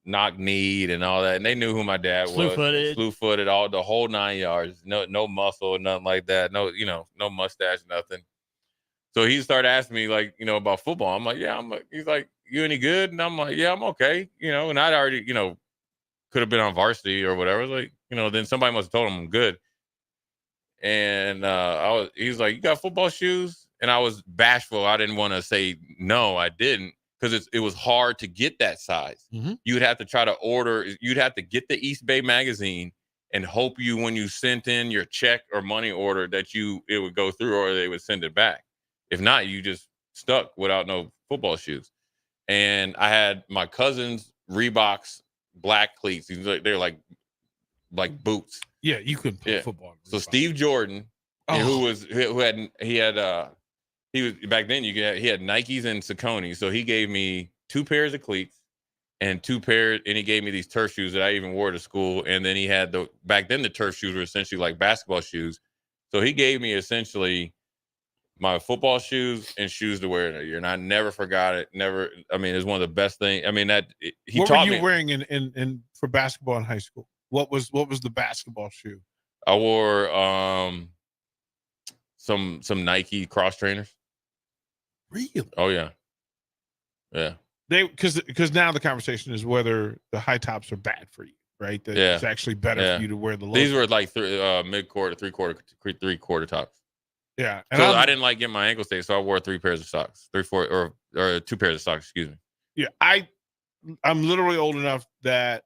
knock-kneed and all that. And they knew who my dad was. Slew-footed, all the whole 9 yards. No muscle, nothing like that. No, no mustache, nothing. So he started asking me, like, about football. I'm like, yeah. He's like, you any good? And I'm like, yeah, I'm okay. And I'd already, could have been on varsity or whatever. Like, then somebody must have told him I'm good. And he's like, you got football shoes? And I was bashful. I didn't want to say no, I didn't, because it was hard to get that size. You would have to try to order. You'd have to get the East Bay magazine and hope when you sent in your check or money order that it would go through, or they would send it back. If not, you just stuck without no football shoes. And I had my cousin's Reeboks black cleats. They're like boots. Yeah, you couldn't play football. So Steve Jordan, he was back then. He had Nikes and Saucony, so he gave me 2 pairs of cleats and 2 pairs, and he gave me these turf shoes that I even wore to school. And then he had back then the turf shoes were essentially like basketball shoes, so he gave me essentially my football shoes and shoes to wear in a year, and I never forgot it. Never. I mean, it's one of the best things. I mean, he what taught were you me. wearing in for basketball in high school? What was the basketball shoe? I wore some Nike cross trainers. Really? Oh yeah. Because now the conversation is whether the high tops are bad for you, right? That it's actually better for you to wear the low. These were like mid-quarter, three-quarter tops. Yeah. And so I didn't like getting my ankle stayed, so I wore 3 pairs of socks, 2 pairs of socks, excuse me. Yeah, I'm literally old enough that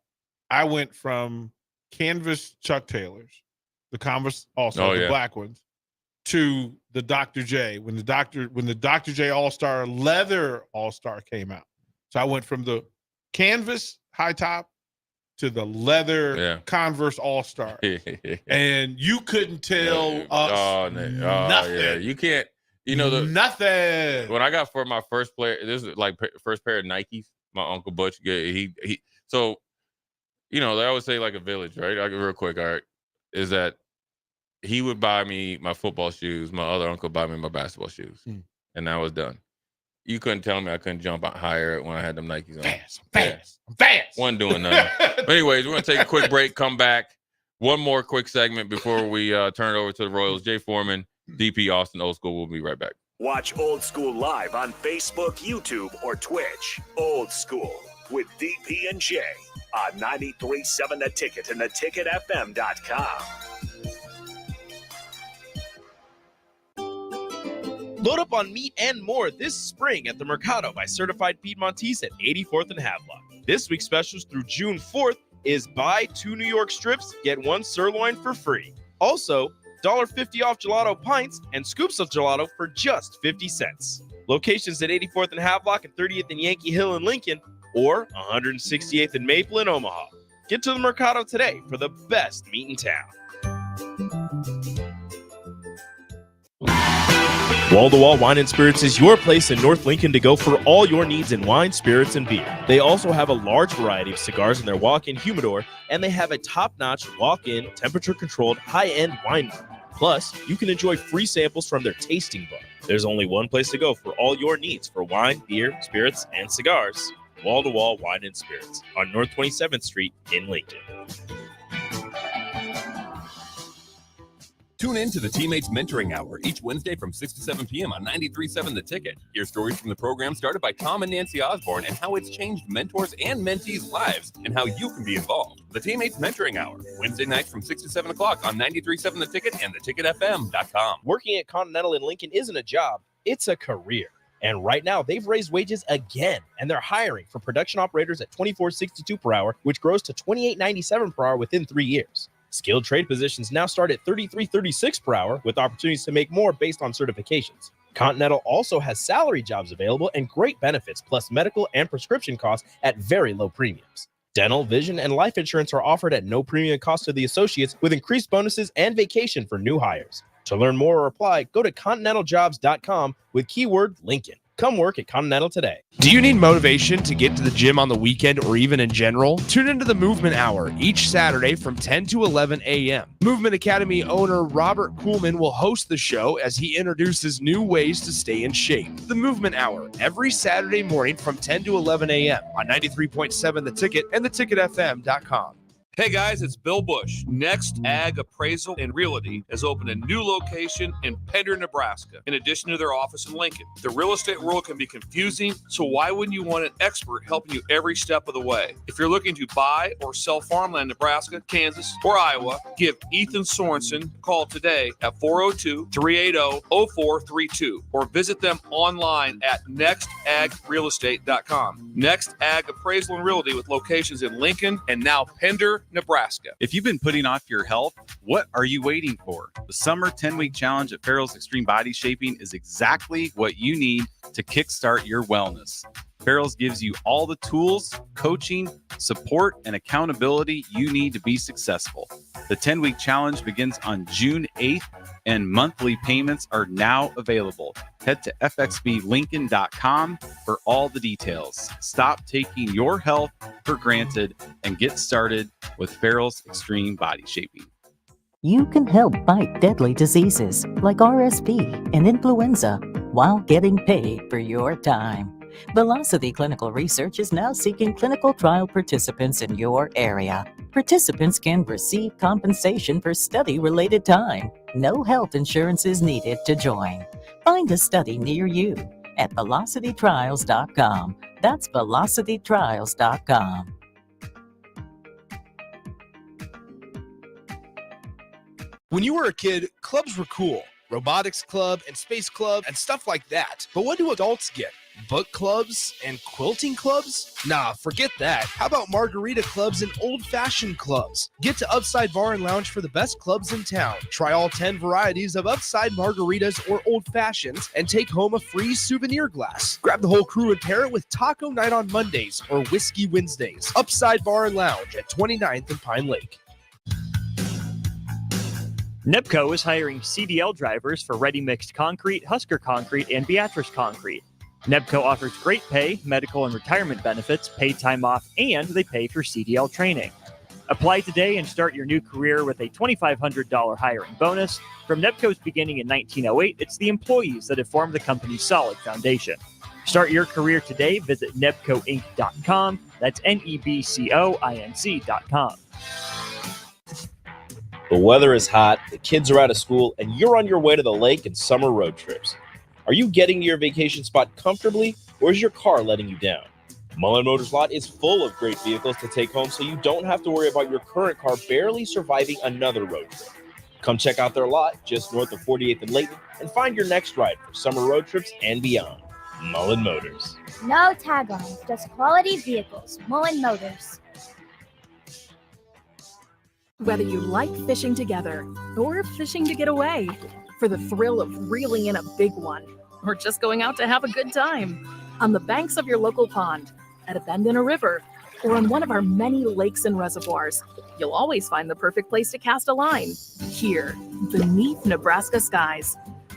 I went from canvas Chuck Taylors, the Converse also the black ones, to the Dr. J when the Dr. J All-Star leather All-Star came out. So I went from the canvas high top to the leather Converse All-Star. And you couldn't tell us nothing. Yeah. You can't, nothing. When I got for my first player, this is like first pair of Nikes, my Uncle Butch, so, they always say like a village, right? Real quick, all right, is that he would buy me my football shoes. My other uncle buy me my basketball shoes. And that was done. You couldn't tell me I couldn't jump out higher when I had them Nikes on. Fast. Wasn't doing nothing. But anyways, we're going to take a quick break, come back. One more quick segment before we turn it over to the Royals. Jay Foreman, DP Austin, Old School. We'll be right back. Watch Old School live on Facebook, YouTube, or Twitch. Old School with DP and J on 93.7 The Ticket and theticketfm.com. Load up on meat and more this spring at the Mercado by Certified Piedmontese at 84th and Havelock. This week's specials through June 4th is buy 2 New York strips, get 1 sirloin for free. Also, $1.50 off gelato pints and scoops of gelato for just 50 cents. Locations at 84th and Havelock and 30th and Yankee Hill in Lincoln, or 168th and Maple in Omaha. Get to the Mercado today for the best meat in town. Wall to Wall Wine and Spirits is your place in North Lincoln to go for all your needs in wine, spirits, and beer. They also have a large variety of cigars in their walk-in humidor, and they have a top-notch walk-in, temperature-controlled, high-end wine bar. Plus, you can enjoy free samples from their tasting bar. There's only one place to go for all your needs for wine, beer, spirits, and cigars. Wall to Wall Wine and Spirits on North 27th Street in Lincoln. Tune in to the Teammates Mentoring Hour each Wednesday from 6 to 7 p.m. on 93.7 The Ticket. Hear stories from the program started by Tom and Nancy Osborne and how it's changed mentors and mentees' lives and how you can be involved. The Teammates Mentoring Hour, Wednesday nights from 6 to 7 o'clock on 93.7 The Ticket and theticketfm.com. Working at Continental in Lincoln isn't a job, it's a career. And right now, they've raised wages again, and they're hiring for production operators at $24.62 per hour, which grows to $28.97 per hour within 3 years. Skilled trade positions now start at $33.36 per hour, with opportunities to make more based on certifications. Continental also has salary jobs available and great benefits, plus medical and prescription costs at very low premiums. Dental, vision, and life insurance are offered at no premium cost to the associates, with increased bonuses and vacation for new hires. To learn more or apply, go to continentaljobs.com with keyword Lincoln. Come work at Continental today. Do you need motivation to get to the gym on the weekend or even in general? Tune into the Movement Hour each Saturday from 10 to 11 a.m. Movement Academy owner Robert Kuhlman will host the show as he introduces new ways to stay in shape. The Movement Hour every Saturday morning from 10 to 11 a.m. on 93.7 The Ticket and theticketfm.com. Hey guys, it's Bill Bush. Next Ag Appraisal and Realty has opened a new location in Pender, Nebraska, in addition to their office in Lincoln. The real estate world can be confusing, so why wouldn't you want an expert helping you every step of the way? If you're looking to buy or sell farmland in Nebraska, Kansas, or Iowa, give Ethan Sorensen a call today at 402-380-0432 or visit them online at nextagrealestate.com. Next Ag Appraisal and Realty with locations in Lincoln and now Pender, Nebraska. If you've been putting off your health, what are you waiting for? The summer 10-week challenge at Farrell's Extreme Body Shaping is exactly what you need to kickstart your wellness. Farrell's gives you all the tools, coaching, support, and accountability you need to be successful. The 10-week challenge begins on June 8th, and monthly payments are now available. Head to fxblincoln.com for all the details. Stop taking your health for granted and get started with Farrell's Extreme Body Shaping. You can help fight deadly diseases like RSV and influenza while getting paid for your time. Velocity Clinical Research is now seeking clinical trial participants in your area. Participants can receive compensation for study-related time. No health insurance is needed to join. Find a study near you at velocitytrials.com. That's velocitytrials.com. When you were a kid, clubs were cool. Robotics club and space club and stuff like that. But what do adults get? Book clubs and quilting clubs? Nah, forget that. How about margarita clubs and old-fashioned clubs? Get to Upside Bar and Lounge for the best clubs in town. Try all 10 varieties of Upside margaritas or old fashions and take home a free souvenir glass. Grab the whole crew and pair it with taco night on Mondays or whiskey Wednesdays. Upside Bar and Lounge at 29th and Pine Lake. NEPCO is hiring CDL drivers for ready mixed concrete, Husker Concrete, and Beatrice Concrete. NEPCO offers great pay, medical and retirement benefits, paid time off, and they pay for CDL training. Apply today and start your new career with a $2,500 hiring bonus. From NEPCO's beginning in 1908, it's the employees that have formed the company's solid foundation. Start your career today. Visit nebcoinc.com. That's NEBCOINC.com. The weather is hot, the kids are out of school, and you're on your way to the lake and summer road trips. Are you getting to your vacation spot comfortably, or is your car letting you down? Mullen Motors Lot is full of great vehicles to take home, so you don't have to worry about your current car barely surviving another road trip. Come check out their lot just north of 48th and Layton and find your next ride for summer road trips and beyond. Mullen Motors. No taglines, just quality vehicles. Mullen Motors. Whether you like fishing together or fishing to get away, for the thrill of reeling in a big one, or just going out to have a good time, on the banks of your local pond, at a bend in a river, or on one of our many lakes and reservoirs, you'll always find the perfect place to cast a line, here, beneath Nebraska skies.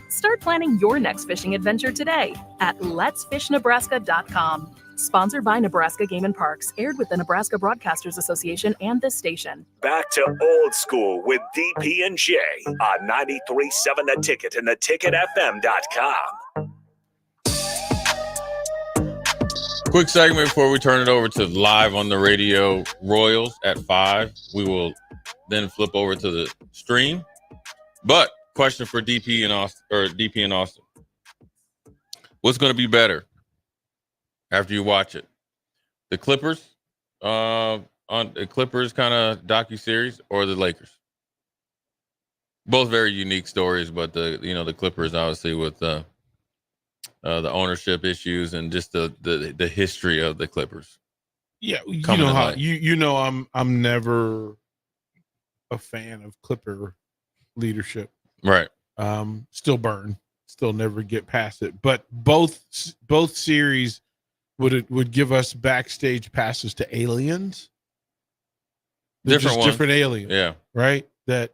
Start planning your next fishing adventure today at letsfishnebraska.com. Sponsored by Nebraska Game and Parks, aired with the Nebraska Broadcasters Association and this station. Back to Old School with DP and J on 93.7 The Ticket and theticketfm.com. Quick segment before we turn it over to live on the radio Royals at 5. We will then flip over to the stream. But question for DP and Austin. What's going to be better after you watch it? The Clippers on the Clippers kind of docuseries or the Lakers? Both very unique stories, but the Clippers obviously with the ownership issues and just the history of the Clippers. Yeah, I'm never a fan of Clipper leadership. Right. Still burn. Still never get past it. But both series would give us backstage passes to aliens. Different aliens. Yeah. Right? That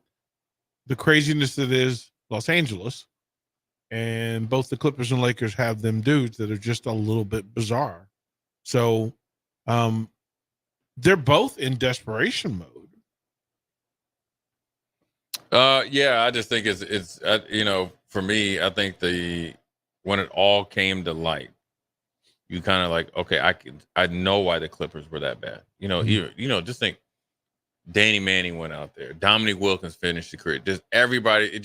the craziness that is Los Angeles, and both the Clippers and Lakers have them dudes that are just a little bit bizarre. So they're both in desperation mode. Yeah, I just think it's for me, I think when it all came to light, you kind of like, okay, I know why the Clippers were that bad. Just think Danny Manning went out there, Dominique Wilkins finished the career. Just everybody,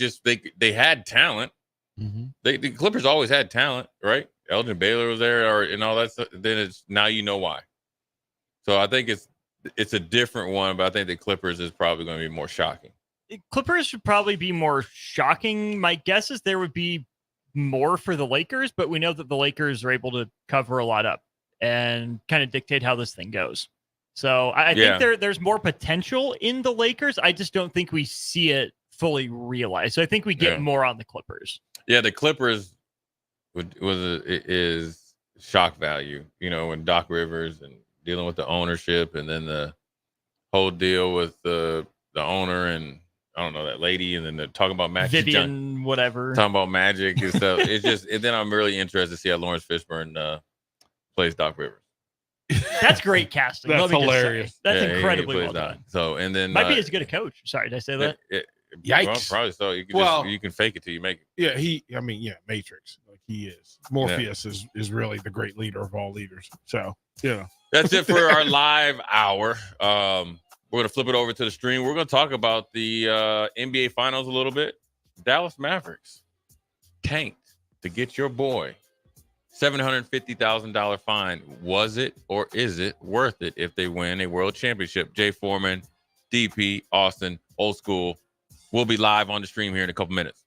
they had talent. Mm-hmm. The Clippers always had talent, right? Elgin Baylor was there, and all that stuff. Then it's now you know why. So I think it's a different one, but I think the Clippers is probably going to be more shocking. Clippers should probably be more shocking. My guess is there would be more for the Lakers, but we know that the Lakers are able to cover a lot up and kind of dictate how this thing goes. So I think there's more potential in the Lakers. I just don't think we see it fully realized. So I think we get more on the Clippers. Yeah, the Clippers is shock value, when Doc Rivers and dealing with the ownership and then the whole deal with the owner and I don't know, that lady, and then they're talking about Magic. Vivian, whatever. Talking about Magic and stuff. It's just, and then I'm really interested to see how Lawrence Fishburne plays Doc Rivers. That's great casting. That's hilarious. That's incredibly well done. So, and then might be as good a coach. Sorry, did I say that? Yikes. Well, probably so. You can fake it till you make it. Yeah, Matrix. Like he is. Morpheus is really the great leader of all leaders. So, That's it for our live hour. We're going to flip it over to the stream. We're going to talk about the NBA Finals a little bit. Dallas Mavericks tanked to get your boy $750,000 fine. Was it or is it worth it if they win a world championship? Jay Foreman, DP, Austin, Old School. We'll be live on the stream here in a couple minutes.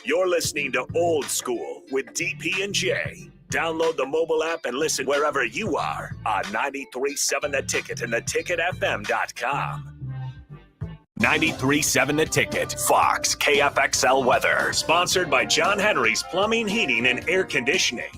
You're listening to Old School with DP and J. Download the mobile app and listen wherever you are on 93.7 The Ticket and theticketfm.com. 93.7 The Ticket, Fox, KFXL weather. Sponsored by John Henry's Plumbing, Heating, and Air Conditioning.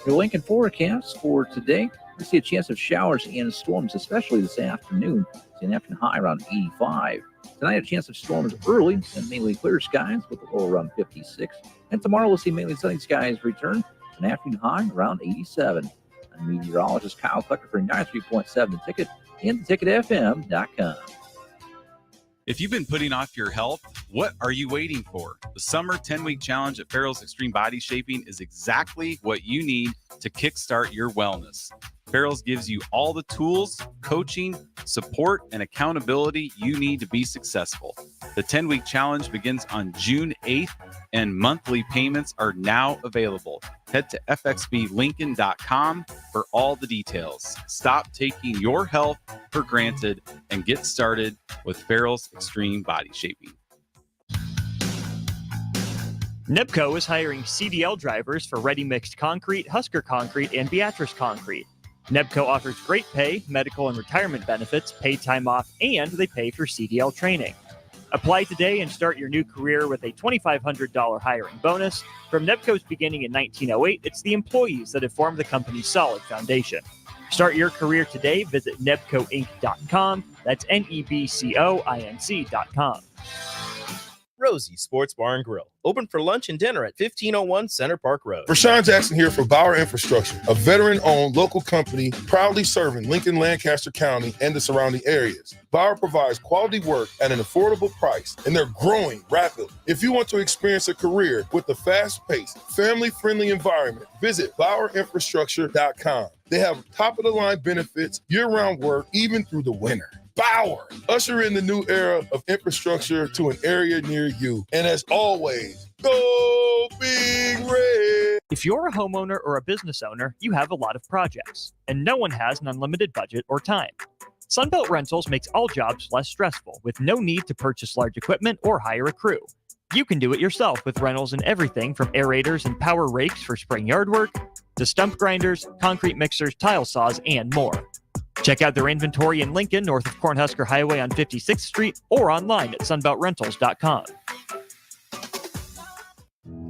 Your Lincoln forecast for today, we see a chance of showers and storms, especially this afternoon. It's an afternoon high around 85. Tonight, a chance of storms early and mainly clear skies with a low around 56. And tomorrow, we'll see mainly sunny skies return, an afternoon high around 87. I'm meteorologist Kyle Tucker for 93.7 The Ticket and theticketfm.com. If you've been putting off your health, what are you waiting for? The summer 10-week challenge at Farrell's Extreme Body Shaping is exactly what you need to kickstart your wellness. Farrell's gives you all the tools, coaching, support, and accountability you need to be successful. The 10-week challenge begins on June 8th, and monthly payments are now available. Head to fxblincoln.com for all the details. Stop taking your health for granted and get started with Farrell's Extreme Body Shaping. Nebco is hiring CDL drivers for ready mixed concrete, Husker concrete, and Beatrice concrete. Nebco offers great pay, medical and retirement benefits, paid time off, and they pay for CDL training. Apply today and start your new career with a $2,500 hiring bonus. From Nebco's beginning in 1908, it's the employees that have formed the company's solid foundation. Start your career today. Visit nebcoinc.com. That's NEBCOINC.com. Rosie Sports Bar and Grill, open for lunch and dinner at 1501 Center Park Road. Rashawn Jackson here for Bauer Infrastructure, a veteran-owned local company proudly serving Lincoln, Lancaster County, and the surrounding areas. Bauer provides quality work at an affordable price, and they're growing rapidly. If you want to experience a career with a fast-paced, family-friendly environment, visit BauerInfrastructure.com. They have top-of-the-line benefits, year-round work, even through the winter. Bauer, usher in the new era of infrastructure to an area near you. And as always, go Big Red. If you're a homeowner or a business owner, you have a lot of projects, and no one has an unlimited budget or time. Sunbelt Rentals makes all jobs less stressful with no need to purchase large equipment or hire a crew. You can do it yourself with rentals and everything from aerators and power rakes for spring yard work to stump grinders, concrete mixers, tile saws, and more. Check out their inventory in Lincoln, north of Cornhusker Highway on 56th Street, or online at sunbeltrentals.com.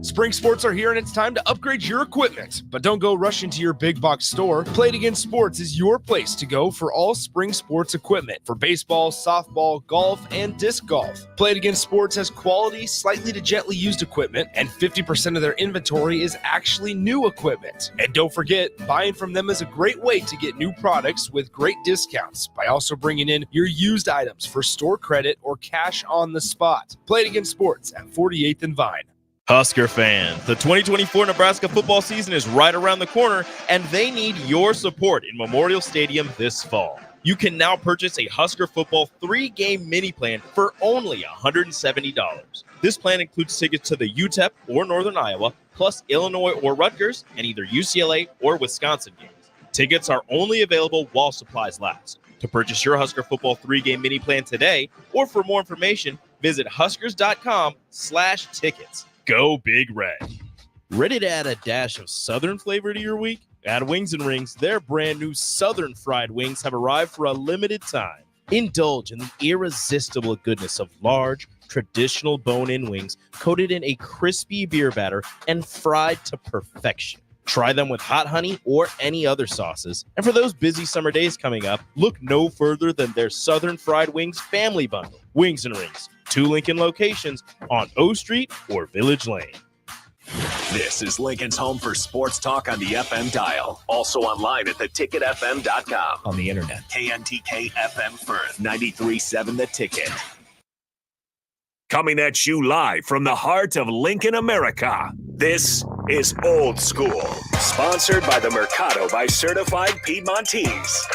Spring sports are here and it's time to upgrade your equipment. But don't go rushing to your big box store. Play It Again Sports is your place to go for all spring sports equipment for baseball, softball, golf, and disc golf. Play It Again Sports has quality, slightly to gently used equipment, and 50% of their inventory is actually new equipment. And don't forget, buying from them is a great way to get new products with great discounts by also bringing in your used items for store credit or cash on the spot. Play It Again Sports at 48th and Vine. Husker fans, the 2024 Nebraska football season is right around the corner, and they need your support in Memorial Stadium this fall. You can now purchase a Husker football 3-game mini plan for only $170. This plan includes tickets to the UTEP or Northern Iowa, plus Illinois or Rutgers, and either UCLA or Wisconsin games. Tickets are only available while supplies last. To purchase your Husker football 3-game mini plan today, or for more information, visit huskers.com/tickets. Go Big Red. Ready to add a dash of Southern flavor to your week? At Wings and Rings, their brand new Southern fried wings have arrived for a limited time. Indulge in the irresistible goodness of large, traditional bone-in wings coated in a crispy beer batter and fried to perfection. Try them with hot honey or any other sauces. And for those busy summer days coming up, look no further than their Southern Fried Wings Family Bundle. Wings and Rings, 2 Lincoln locations on O Street or Village Lane. This is Lincoln's home for sports talk on the FM dial. Also online at theticketfm.com. On the internet. KNTK FM Firth, 93.7 The Ticket. Coming at you live from the heart of Lincoln, America. This is Old School, sponsored by the Mercado by Certified Piedmontese.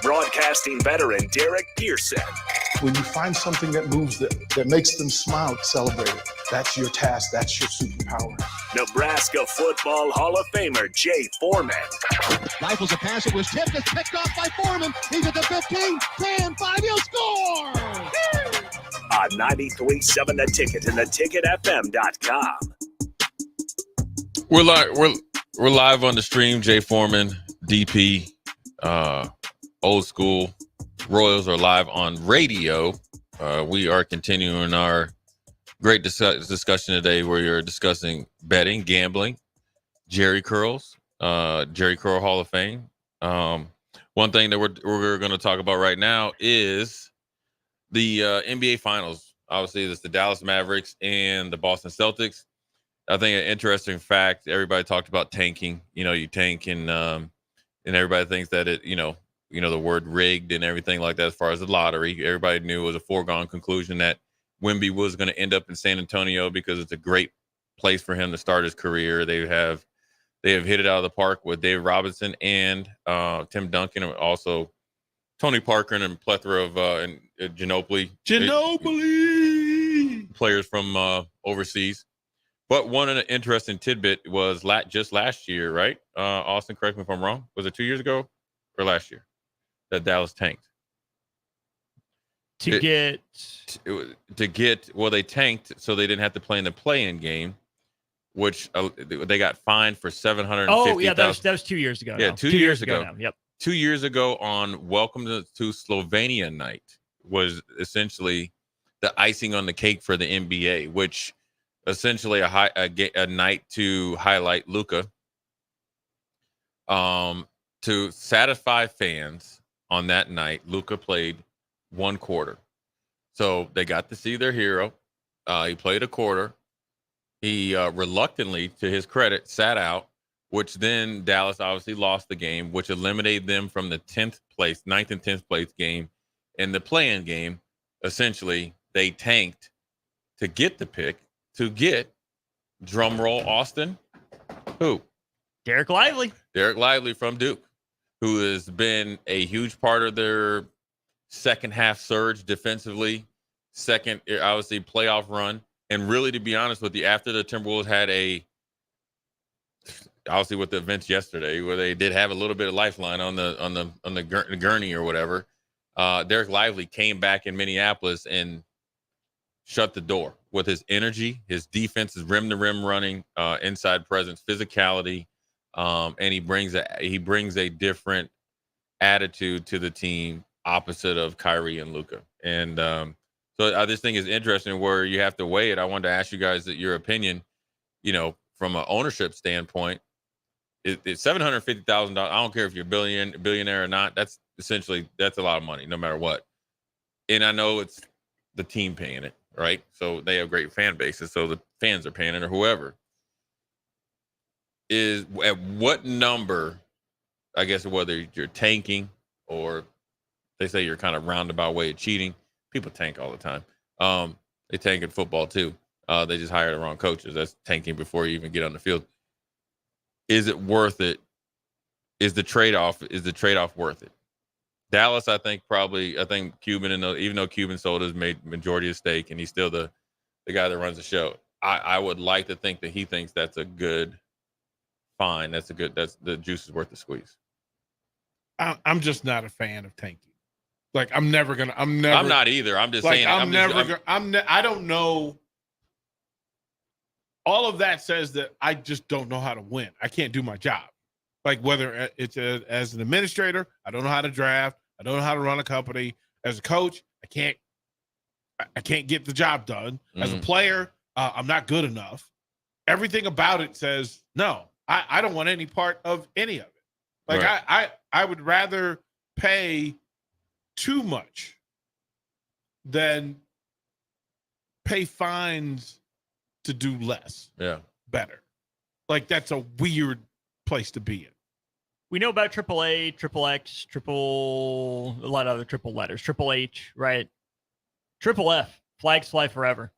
Broadcasting veteran Derek Pearson. When you find something that moves them, that makes them smile, celebrate it. That's your task. That's your superpower. Nebraska Football Hall of Famer Jay Foreman. Rifles a pass. It was tipped. It's picked off by Foreman. He's at the 15, 10, 5. He'll score! On 93.7 The Ticket and theticketfm.com. We're live on the stream. Jay Foreman, DP, Old School. Royals are live on radio. We are continuing our great discussion today where you're discussing betting, gambling, Jerry Curls, Jerry Curl Hall of Fame. One thing that we're going to talk about right now is the NBA Finals. Obviously, it's the Dallas Mavericks and the Boston Celtics. I think an interesting fact, everybody talked about tanking. You know, you tank and everybody thinks that it, you know, the word rigged and everything like that as far as the lottery. Everybody knew it was a foregone conclusion that Wemby was going to end up in San Antonio because it's a great place for him to start his career. They have hit it out of the park with Dave Robinson and Tim Duncan, and also Tony Parker and a plethora of Ginobili players from overseas. But one of the interesting tidbit was just last year, right? Austin, correct me if I'm wrong. Was it 2 years ago or last year that Dallas tanked? They tanked so they didn't have to play in the play-in game which they got fined for $750,000. Oh yeah, that was 2 years ago. Yeah, now. 2 years ago. Now. Yep. 2 years ago on Welcome to Slovenia night was essentially the icing on the cake for the NBA, which essentially a night to highlight Luka, to satisfy fans on that night. Luka played one quarter, so they got to see their hero. He played a quarter. He reluctantly, to his credit, sat out, which then Dallas obviously lost the game, which eliminated them from the 9th and 10th place game. In the play-in game, essentially, they tanked to get the pick, to get, drumroll, Austin, who? Derek Lively. Derek Lively from Duke, who has been a huge part of their second half surge defensively, second, obviously, playoff run. And really, to be honest with you, after the Timberwolves had obviously with the events yesterday, where they did have a little bit of lifeline on the gurney or whatever, Derek Lively came back in Minneapolis and shut the door with his energy, his defense, his rim-to-rim running, inside presence, physicality, and he brings a different attitude to the team, opposite of Kyrie and Luka. And so I just think it's interesting where you have to weigh it. I wanted to ask you guys your opinion, from an ownership standpoint. It's $750,000. I don't care if you're a billionaire or not. That's a lot of money, no matter what. And I know it's the team paying it, right? So they have great fan bases, so the fans are paying it, or whoever. Is at what number, I guess, whether you're tanking or they say you're kind of roundabout way of cheating. People tank all the time. They tank in football too. They just hire the wrong coaches. That's tanking before you even get on the field. Is it worth it? Is the trade-off worth it? Dallas, I think Cuban, even though Cuban sold his majority of stake, and he's still the guy that runs the show. I would like to think that he thinks that's a good fine. That's the juice is worth the squeeze. I'm just not a fan of tanking. Like I'm not either. I'm just like, saying. I don't know. All of that says that I just don't know how to win. I can't do my job. Like whether it's as an administrator, I don't know how to draft. I don't know how to run a company. As a coach, I can't get the job done. As a player, I'm not good enough. Everything about it says no. I don't want any part of any of it. Like right. I would rather pay too much than pay fines to do less. Yeah. Better. Like that's a weird place to be in. We know about AAA, XXX, a lot of other triple letters, Triple H, right? Triple F, flags fly forever.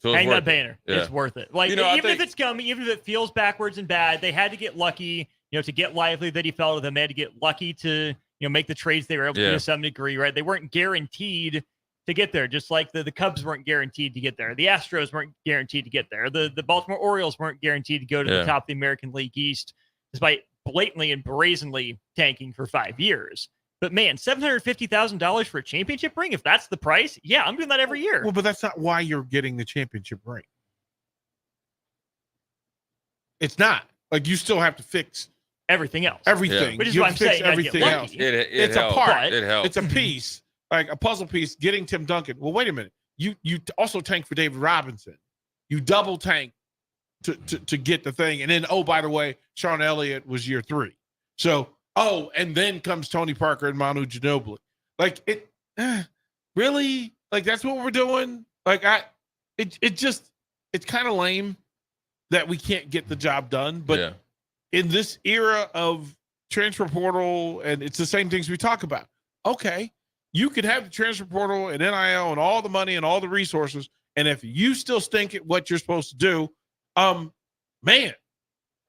So hang that banner. Yeah. It's worth it. Like even if it's coming, even if it feels backwards and bad, they had to get lucky, to get Lively that he fell to them. They had to get lucky to, make the trades they were able to do to some degree, right? They weren't guaranteed to get there, just like the Cubs weren't guaranteed to get there. The Astros weren't guaranteed to get there. The Baltimore Orioles weren't guaranteed to go to the top of the American League East, despite blatantly and brazenly tanking for 5 years. But man, $750,000 for a championship ring, if that's the price, yeah, I'm doing that every year. Well, but that's not why you're getting the championship ring. It's not. Like you still have to fix everything else. Everything. Which is what I'm saying. Everything else. It's helps. a part. It helps. It's a piece, like a puzzle piece. Getting Tim Duncan. Well, wait a minute. You also tanked for David Robinson. You double tank to get the thing, and then by the way, Sean Elliott was year 3. So and then comes Tony Parker and Manu Ginobili. Like it, really? Like that's what we're doing? Like it's kind of lame that we can't get the job done. But in this era of transfer portal, and it's the same things we talk about. Okay, you could have the transfer portal and NIL and all the money and all the resources, and if you still stink at what you're supposed to do, man,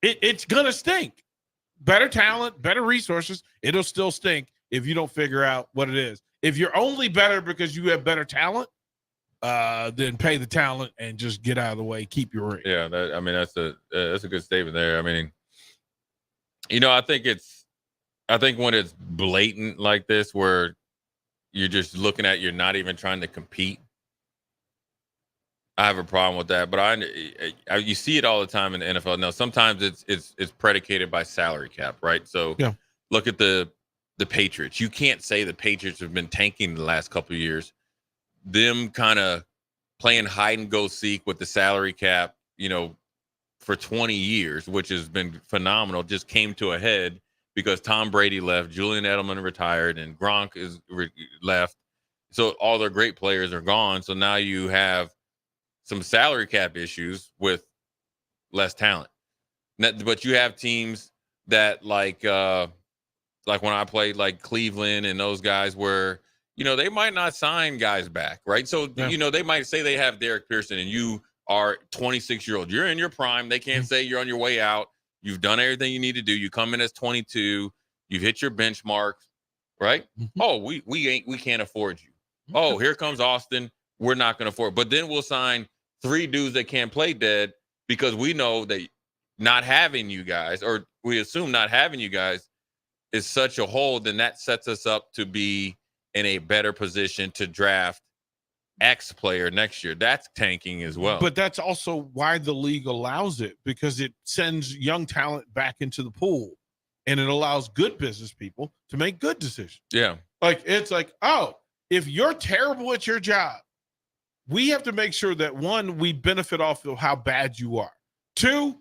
it's gonna stink. Better talent, better resources, it'll still stink if you don't figure out what it is. If you're only better because you have better talent, then pay the talent and just get out of the way. Keep your ring. Yeah, that's a good statement there. I mean, I think when it's blatant like this, where you're just looking at, you're not even trying to compete. I have a problem with that, but you see it all the time in the NFL. Now, sometimes it's predicated by salary cap, right? So look at the Patriots. You can't say the Patriots have been tanking the last couple of years. Them kind of playing hide and go seek with the salary cap, for 20 years, which has been phenomenal, just came to a head because Tom Brady left, Julian Edelman retired, and Gronk is left. So all their great players are gone. So now you have some salary cap issues with less talent. But you have teams that like when I played like Cleveland and those guys where, they might not sign guys back, right? So, they might say they have Derek Pearson and you are 26-year-old. You're in your prime. They can't say you're on your way out. You've done everything you need to do. You come in as 22. You've hit your benchmarks, right? Oh, we can't afford you. Oh, here comes Austin. We're not going to afford. But then we'll sign 3 dudes that can't play dead because we know that not having you guys, or we assume not having you guys, is such a hole. Then that sets us up to be in a better position to draft X player next year. That's tanking as well. But that's also why the league allows it, because it sends young talent back into the pool, and it allows good business people to make good decisions. Yeah. Like, it's like, oh, if you're terrible at your job, we have to make sure that, 1, we benefit off of how bad you are. 2,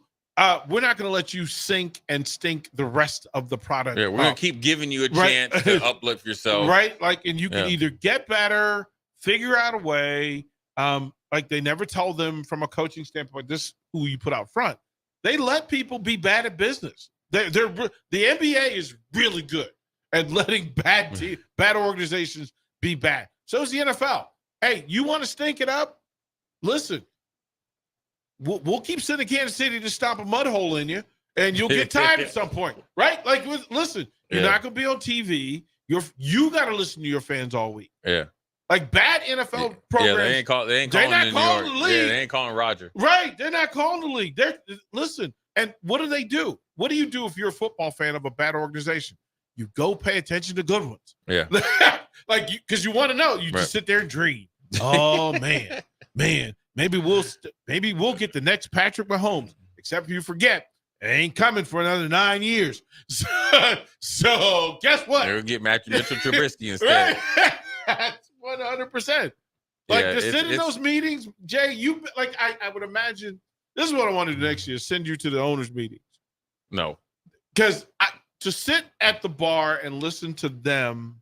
we're not going to let you sink and stink the rest of the product. Yeah, we're going to keep giving you a chance to uplift yourself. Right? Like, and you can either get better, figure out a way. Like, they never told them from a coaching standpoint, this is who you put out front. They let people be bad at business. The NBA is really good at letting bad organizations be bad. So is the NFL. Hey, you want to stink it up? Listen, we'll keep sending Kansas City to stomp a mud hole in you, and you'll get tired at some point, right? Like, listen, you're not going to be on TV. You got to listen to your fans all week. Yeah. Like, bad NFL programs. They ain't calling the league. Yeah, they ain't calling Roger. Right. They're not calling the league. Listen, and what do they do? What do you do if you're a football fan of a bad organization? You go pay attention to good ones. Yeah. Like, because you want to know. You just sit there and dream. Oh, man. Maybe we'll get the next Patrick Mahomes, except you forget, it ain't coming for another 9 years. So guess what? They'll get Mitchell Trubisky instead. That's 100%. Like, to sit in those meetings, Jay, I would imagine, this is what I want to do next year, send you to the owners' meetings. No. Because to sit at the bar and listen to them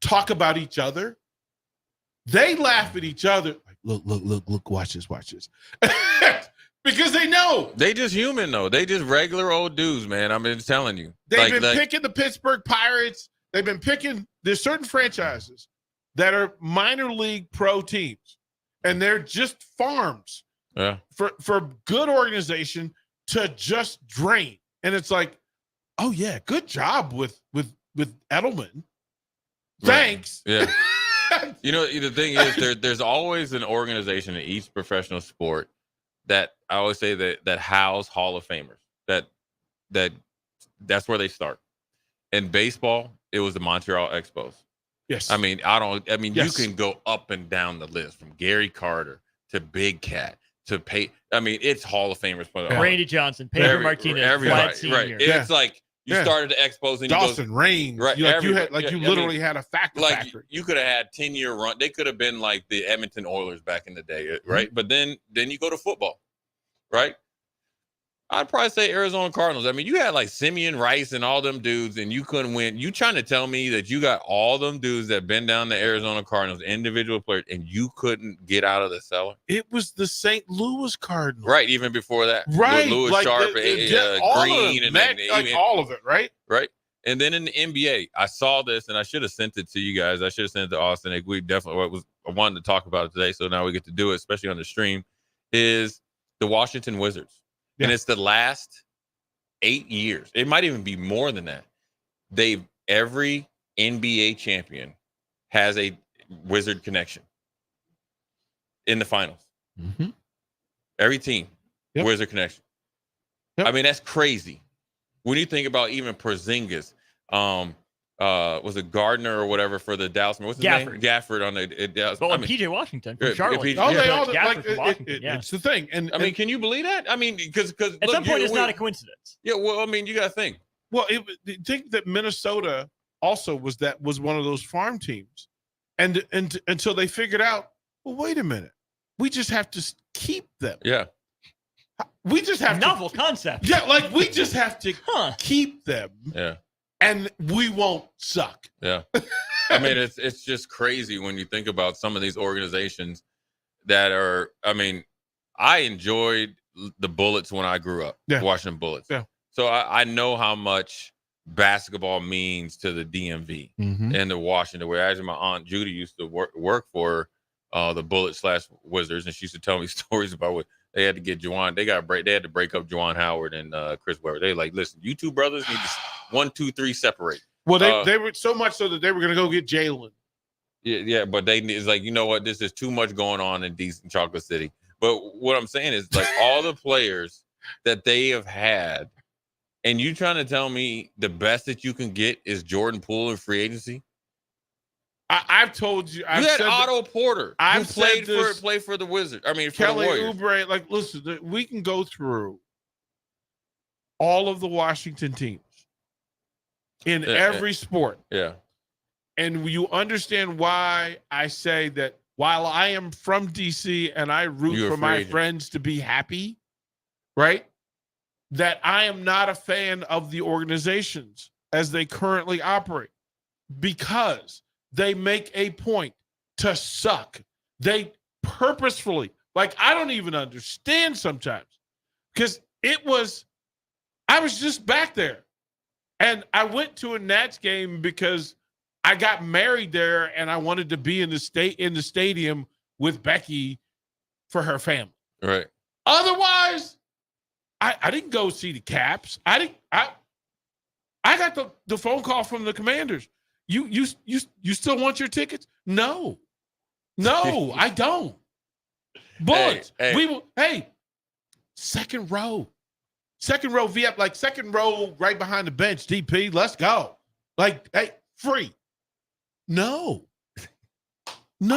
talk about each other, they laugh at each other. Like, look, watch this. Because they know. They just human, though. They just regular old dudes, man. I'm just telling you. They've been picking the Pittsburgh Pirates. They've been picking, there's certain franchises that are minor league pro teams, and they're just farms for good organization to just drain. And it's like, oh yeah, good job with Edelman. Thanks. Yeah. The thing is, there's always an organization in each professional sport that I always say that house Hall of Famers. That's where they start. In baseball, it was the Montreal Expos. Yes. You can go up and down the list from Gary Carter to Big Cat to Pay. It's Hall of Famers. Randy Johnson, Pedro Martinez, everybody, Senior. right? It's like you started the Expos and Dawson Raines, right? You literally had a factory. You could have had 10-year run. They could have been like the Edmonton Oilers back in the day, right? Mm-hmm. But then you go to football, right? I'd probably say Arizona Cardinals. I mean, you had like Simeon Rice and all them dudes, and you couldn't win. You trying to tell me that you got all them dudes that been down the Arizona Cardinals, individual players, and you couldn't get out of the cellar? It was the St. Louis Cardinals. Right, even before that. Right. Lewis Sharp, Green, and all of it, right? Right. And then in the NBA, I saw this, and I should have sent it to you guys. I should have sent it to Austin. We definitely I wanted to talk about it today, so now we get to do it, especially on the stream, is the Washington Wizards. Yeah. And it's the last 8 years. It might even be more than that. Every NBA champion has a Wizard connection in the finals. Mm-hmm. Every team, Wizard connection. Yep. I mean, that's crazy. When you think about even Porzingis, was it Gardner or whatever for the Dallas? What's his name? Gafford on the Dallas. Well, PJ Washington from Charlotte. It's the thing. And I mean, can you believe that? I mean, because at some point it's not a coincidence. Yeah, well, I mean, you got to think. Well, think that Minnesota also was one of those farm teams, and until they figured out, well, wait a minute, we just have to keep them. Yeah, we just have novel concept. Yeah, like we just have to keep them. Yeah. And we won't suck. Yeah. I mean, it's just crazy when you think about some of these organizations that are, I mean, I enjoyed the Bullets when I grew up, Washington Bullets. Yeah. So I know how much basketball means to the DMV and the Washington, where actually my Aunt Judy used to work for the Bullets/Wizards, and she used to tell me stories about what they had to get Juwan. They had to break up Juwan Howard and Chris Webber. They like, listen, you two brothers need to 1, 2, 3 separate. Well, they were so much so that they were going to go get Jalen. Yeah, but it's like, you know what? This is too much going on in Chocolate City. But what I'm saying is, like, all the players that they have had, and you trying to tell me the best that you can get is Jordan Poole in free agency? I've told you. You had Otto Porter. Who played for the Wizards. I mean, for Kelly the Warriors. Oubre. Like, listen, we can go through all of the Washington teams in every sport. Yeah. And you understand why I say that while I am from DC and I root for my friends to be happy, right? That I am not a fan of the organizations as they currently operate because they make a point to suck. They purposefully, like, I don't even understand sometimes because I was just back there and I went to a Nats game because I got married there and I wanted to be in the stadium with Becky for her family. Right. Otherwise, I didn't go see the Caps. I got the phone call from the Commanders. You still want your tickets? No, I don't. Bullets. Second row VIP, like second row right behind the bench. DP, let's go. Like, hey, free. No. He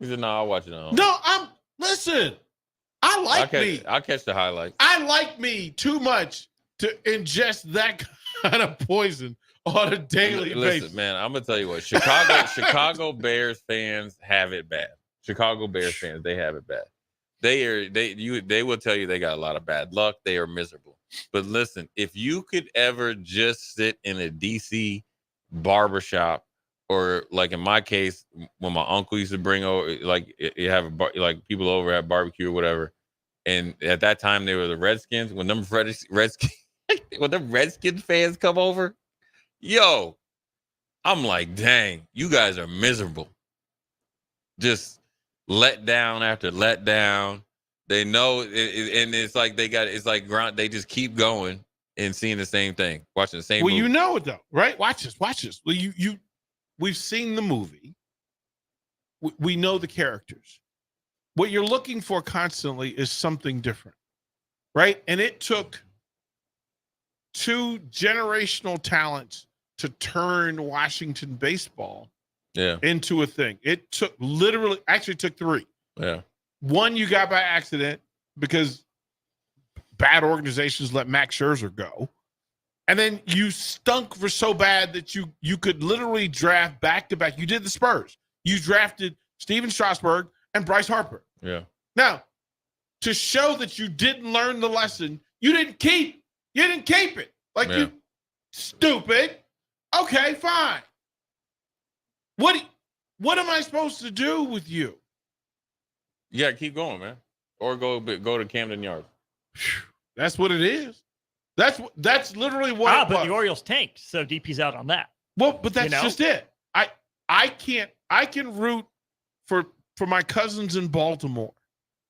said, "No, I'll watch it on." No, listen. I'll catch the highlights. I like me too much to ingest that kind of poison on a daily basis. Listen, man, I'm gonna tell you what. Chicago Bears fans have it bad. Chicago Bears fans, they have it bad. They will tell you they got a lot of bad luck. They are miserable. But listen, if you could ever just sit in a DC barbershop, or like in my case, when my uncle used to bring over, like you have like people over at barbecue or whatever, and at that time they were the Redskins. When them Redskins fans come over, yo, I'm like, dang, you guys are miserable. Just let down after let down. They know, and it's like they just keep going and seeing the same thing, watching the same. Well, movie. you know it though, right? Watch this. Well, we've seen the movie. We know the characters. What you're looking for constantly is something different, right? And it took 2 generational talents to turn Washington baseball into a thing. It took took 3. Yeah. One you got by accident because bad organizations let Max Scherzer go. And then you stunk for so bad that you could literally draft back-to-back. You did the Spurs. You drafted Steven Strasburg and Bryce Harper. Yeah. Now, to show that you didn't learn the lesson, you didn't keep it. Like, you stupid. Okay, fine. What am I supposed to do with you? Yeah, keep going, man. Or go to Camden Yards. That's what it is. That's literally what. But the Orioles tanked, so DP's out on that. Well, but that's just it. I can root for my cousins in Baltimore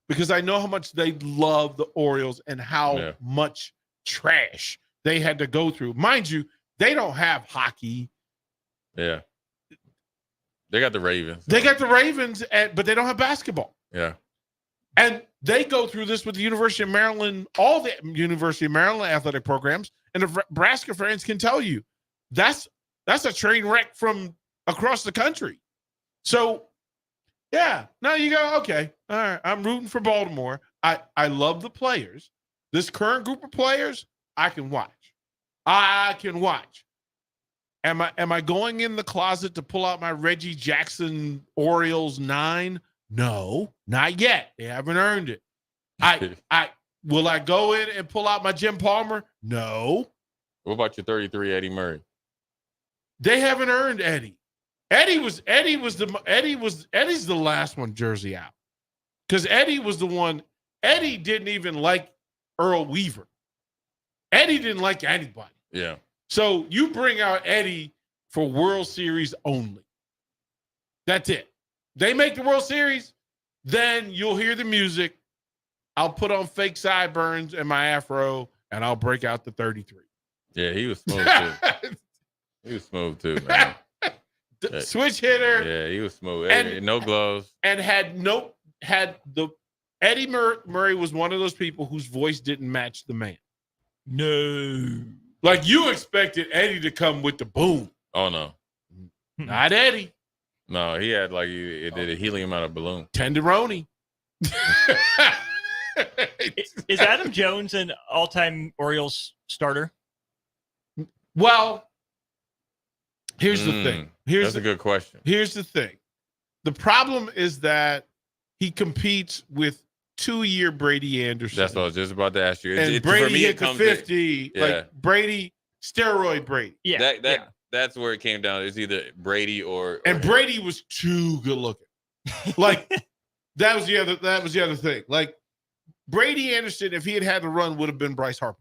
because I know how much they love the Orioles and how much trash they had to go through. Mind you, they don't have hockey. Yeah. They got the Ravens. They got the Ravens, but they don't have basketball. Yeah. And they go through this with the University of Maryland, all the University of Maryland athletic programs. And the Nebraska fans can tell you, that's a train wreck from across the country. So, yeah, now you go, okay, all right, I'm rooting for Baltimore. I love the players. This current group of players, I can watch. Am I going in the closet to pull out my Reggie Jackson Orioles 9? No, not yet. They haven't earned it. Will I go in and pull out my Jim Palmer? No. What about your 33 Eddie Murray? They haven't earned Eddie. Eddie's the last one jersey out. Because Eddie was the one. Eddie didn't even like Earl Weaver. Eddie didn't like anybody. Yeah. So you bring out Eddie for World Series only. That's it. They make the World Series, then you'll hear the music. I'll put on fake sideburns and my afro, and I'll break out the 33. Yeah, he was smooth too. He was smooth too, man. Switch hitter. Yeah, he was smooth. And, no gloves. And Eddie Murray was one of those people whose voice didn't match the man. No. Like you expected Eddie to come with the boom. Oh no. Not Eddie. No, he had it did a helium out of balloon. Tenderoni. Is Adam Jones an all-time Orioles starter? Well, here's the thing. That's a good question. Here's the thing. The problem is that he competes with 2-year Brady Anderson. That's what I was just about to ask you. And Brady hit the 50. Like Brady, steroid Brady. Yeah. That's where it came down. It's either Brady or Brady was too good looking. Like that was the other thing. Like Brady Anderson, if he had to run, would have been Bryce Harper.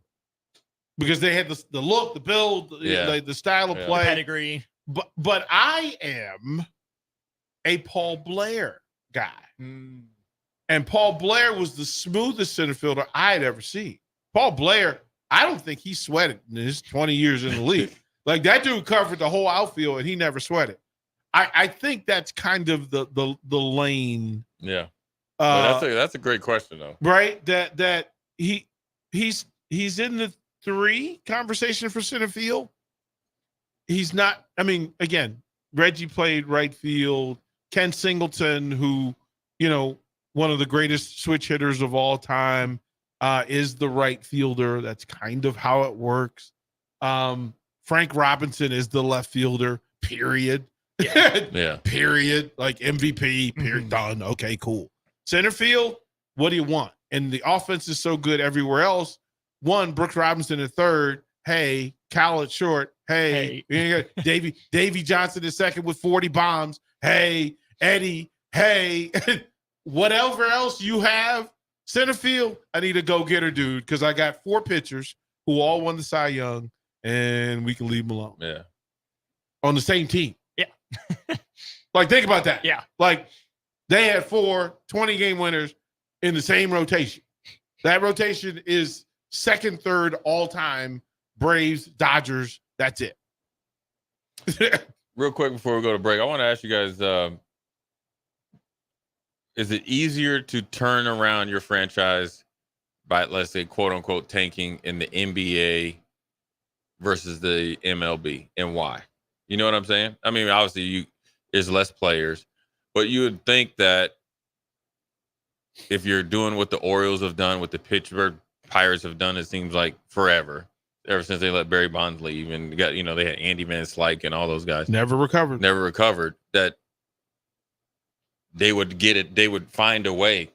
Because they had the look, the build, the style of play. Pedigree. But I am a Paul Blair guy. And Paul Blair was the smoothest center fielder I had ever seen. Paul Blair, I don't think he sweated in his 20 years in the league. Like that dude covered the whole outfield and he never sweated. I think that's kind of the lane. Yeah. That's a great question though. Right? That he's in the 3 conversation for center field. He's not, I mean, again, Reggie played right field. Ken Singleton, who, one of the greatest switch hitters of all time, is the right fielder. That's kind of how it works. Frank Robinson is the left fielder, period. Yeah. Period. Like MVP, period. Done. Okay, cool. Center field, what do you want? And the offense is so good everywhere else. One, Brooks Robinson at third. Hey, Cal at short. Hey. Davey Johnson at second with 40 bombs. Hey, Eddie. Hey. Whatever else you have, center field, I need a go-getter dude because I got 4 pitchers who all won the Cy Young, and we can leave them alone. Yeah. On the same team. Yeah. Like, think about that. Yeah. Like, they had 4 20-game winners in the same rotation. That rotation is second, third, all-time, Braves, Dodgers. That's it. Real quick before we go to break, I want to ask you guys, is it easier to turn around your franchise by, let's say, quote unquote, tanking in the NBA versus the MLB, and why? You know what I'm saying? I mean, obviously there's less players, but you would think that if you're doing what the Orioles have done, what the Pittsburgh Pirates have done, it seems like forever, ever since they let Barry Bonds leave and got, they had Andy Van Slyke and all those guys. Never recovered, that they would get it. They would find a way.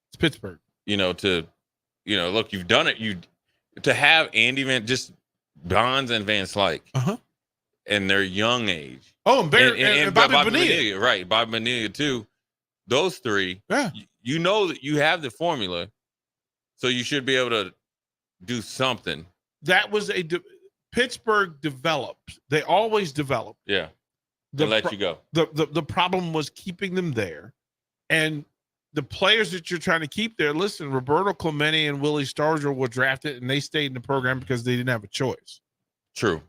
It's Pittsburgh, look, you've done it. To have Andy just Bonds and Van Slyke and their young age. Oh, and Bobby Bonilla. Right. Bobby Bonilla too. Those 3, yeah. That you have the formula, so you should be able to do something. That was Pittsburgh developed. They always developed. Yeah. Let you go. The problem was keeping them there. And the players that you're trying to keep there, listen, Roberto Clemente and Willie Stargell were drafted and they stayed in the program because they didn't have a choice. True.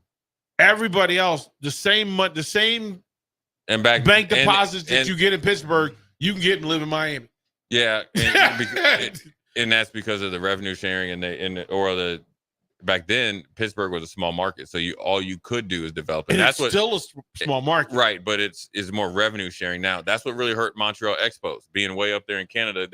Everybody else, the same and bank deposits that you get in Pittsburgh, you can get and live in Miami. Yeah. And that's because of the revenue sharing or the back then Pittsburgh was a small market, so all you could do is develop, and And that's it's still a small market, right? But it's more revenue sharing now. That's what really hurt Montreal Expos being way up there in Canada.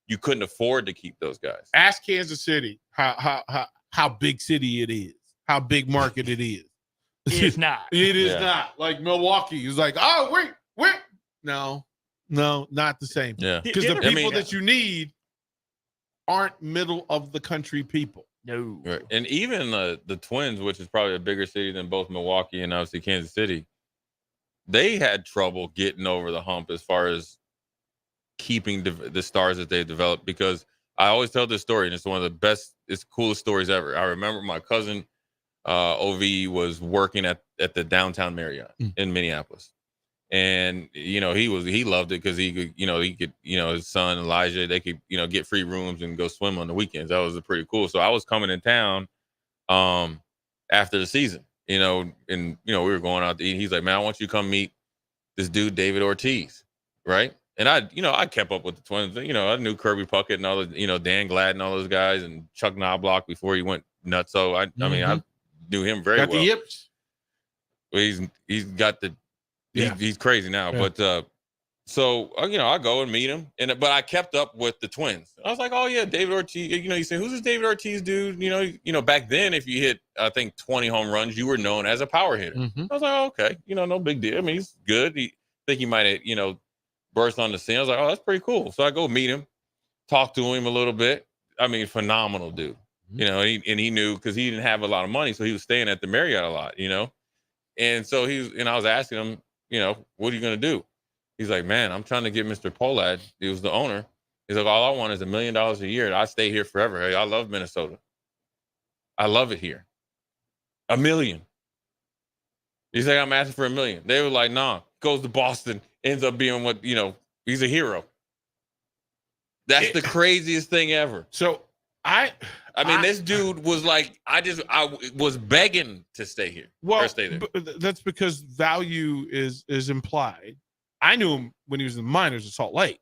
You couldn't afford to keep those guys. Ask Kansas City how big city it is, how big market it is. It is not. It is not. Like Milwaukee is like, oh wait, no, not the same. Yeah, because the people that you need aren't middle of the country people. No, right. And even the Twins, which is probably a bigger city than both Milwaukee and obviously Kansas City, they had trouble getting over the hump as far as keeping the stars that they developed. Because I always tell this story, and it's one of the best, it's coolest stories ever. I remember my cousin OV was working at the downtown Marriott in Minneapolis, and he loved it because he could his son Elijah, they could get free rooms and go swim on the weekends. That was pretty cool. So I was coming in town after the season, and we were going out to eat. He's like, man, I want you to come meet this dude David Ortiz, right? And I kept up with the Twins. I knew Kirby Puckett and all the Dan Glad and all those guys, and Chuck Knobloch before he went nuts. So I mean I knew him very well. Got the yips. Well, he's got the he's crazy now. Yeah. But so I go and meet him, but I kept up with the Twins. I was like, oh yeah, David Ortiz. You say, who's this David Ortiz dude? Back then, if you hit I think 20 home runs, you were known as a power hitter. I was like, oh, okay, no big deal. I mean, he's good. I think he might have burst on the scene. I was like, oh, that's pretty cool. So I go meet him, talk to him a little bit. I mean, phenomenal dude. He knew because he didn't have a lot of money, so he was staying at the Marriott a lot, And so I was asking him, what are you going to do? He's like, man, I'm trying to get Mr. Pohlad. He was the owner. He's like, all I want is $1 million a year. I stay here forever. Hey, I love Minnesota. I love it here. $1 million. He's like, I'm asking for $1 million. They were like, nah, goes to Boston, ends up being what, he's a hero. That's the craziest thing ever. So I mean, this dude was like, I was begging to stay here. Well, or stay there. That's because value is implied. I knew him when he was in the minors at Salt Lake.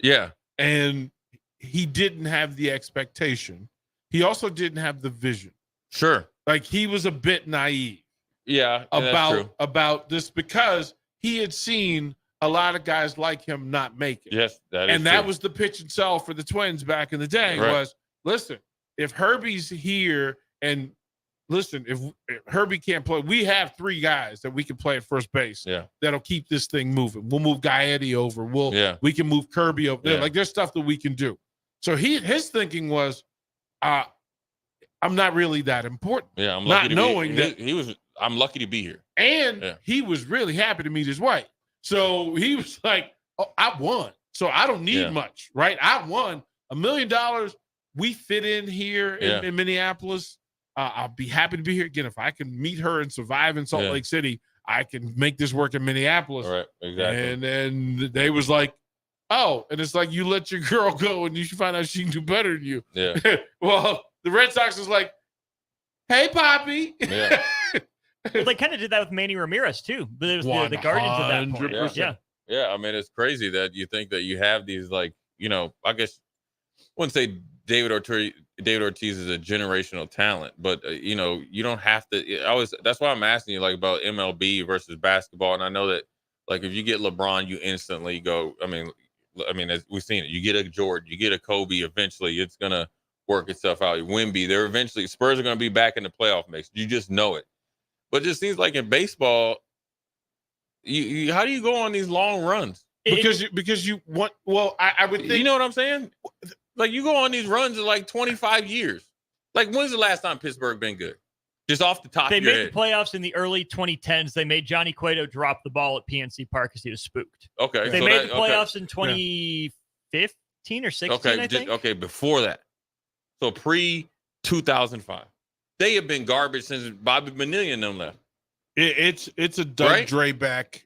Yeah. And he didn't have the expectation. He also didn't have the vision. Sure. Like he was a bit naive. Yeah. About this because he had seen a lot of guys like him not make it. Yes, that is and that was the pitch and sell for the Twins back in the day was, listen, if Herbie's here and listen, if Herbie can't play, we have 3 guys that we can play at first base. Yeah. That'll keep this thing moving. We'll move Gaetti over. We can move Kirby over there. Yeah. Like there's stuff that we can do. So his thinking was, I'm not really that important. Yeah, I'm not lucky knowing that he was. I'm lucky to be here. And he was really happy to meet his wife. So he was like, oh, I won. So I don't need much, right? I won $1 million. We fit in here in Minneapolis. I'll be happy to be here. Again, if I can meet her and survive in Salt Lake City, I can make this work in Minneapolis. Right, exactly. And then they was like, oh, and it's like you let your girl go and you should find out she can do better than you. Yeah. Well, the Red Sox was like, hey, Poppy. Yeah. Well, they kind of did that with Manny Ramirez too, but it was the Guardians at that point. Yeah. I mean, it's crazy that you think that you have these I guess I wouldn't say David Ortiz is a generational talent, but you don't have to. That's why I'm asking you about MLB versus basketball, and I know that if you get LeBron, you instantly go. I mean, as we've seen it, you get a Jordan, you get a Kobe. Eventually, it's gonna work itself out. Wemby, Spurs are gonna be back in the playoff mix. You just know it. But it just seems like in baseball, you how do you go on these long runs? Because you want. Well, I would think. You know what I'm saying? You go on these runs of 25 years. When's the last time Pittsburgh been good? Just off the top of your head. They made the playoffs in the early 2010s. They made Johnny Cueto drop the ball at PNC Park because he was spooked. Okay. They made the playoffs in 2015 or 16, I think. Okay, before that. So pre-2005. They have been garbage since Bobby Bonilla and them left. It's a Doug Dre back.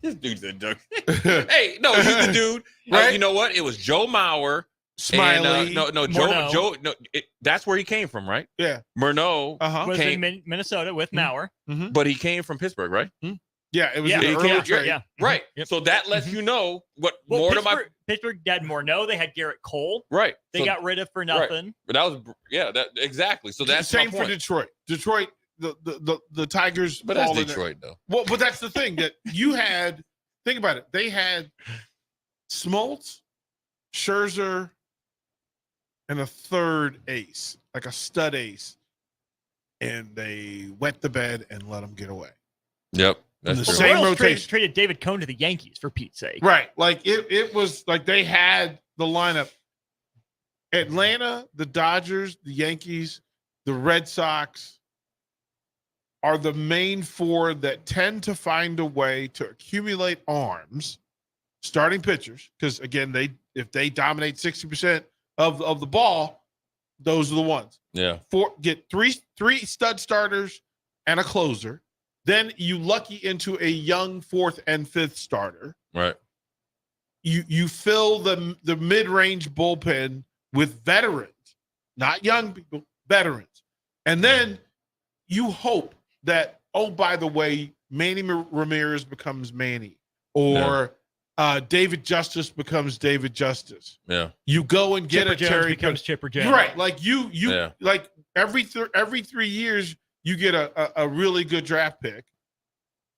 This dude's a Doug. Hey, no, he's the dude. Right? You know what? It was Joe Mauer. Smiley. Joe. No, that's where he came from, right? Yeah. Murnau was in Minnesota with Mauer. But he came from Pittsburgh, right? Yeah, it was an Yeah. early Yeah. trade. Yeah. Right. Yep. So that lets you know what Well, more Pittsburgh, to my Pittsburgh had Morneau. They had Garrett Cole. right. They So- got rid of for right. nothing. But that was that exactly. So that's same my for point. Detroit. Detroit, the Tigers. But that's all in there. Detroit though. Well, but that's the thing that you had. Think about it. They had Smoltz, Scherzer, and a third ace, like a stud ace, and they wet the bed and let them get away. Yep. That's The true. same Royals rotation. traded David Cone to the Yankees for Pete's sake. Right. Like it was like they had the lineup. Atlanta, the Dodgers, the Yankees, the Red Sox are the main four that tend to find a way to accumulate arms, starting pitchers, because again, if they dominate 60% of the ball, those are the ones. Yeah. Get three stud starters and a closer. Then you lucky into a young fourth and fifth starter. Right. You fill the mid-range bullpen with veterans, not young people, veterans. And then you hope that, oh, by the way, Manny Ramirez becomes Manny, or David Justice becomes David Justice. Yeah. You go and get Chipper a Jones Terry becomes Chipper Jones. Right. Like you Yeah. like every 3 years you get a really good draft pick.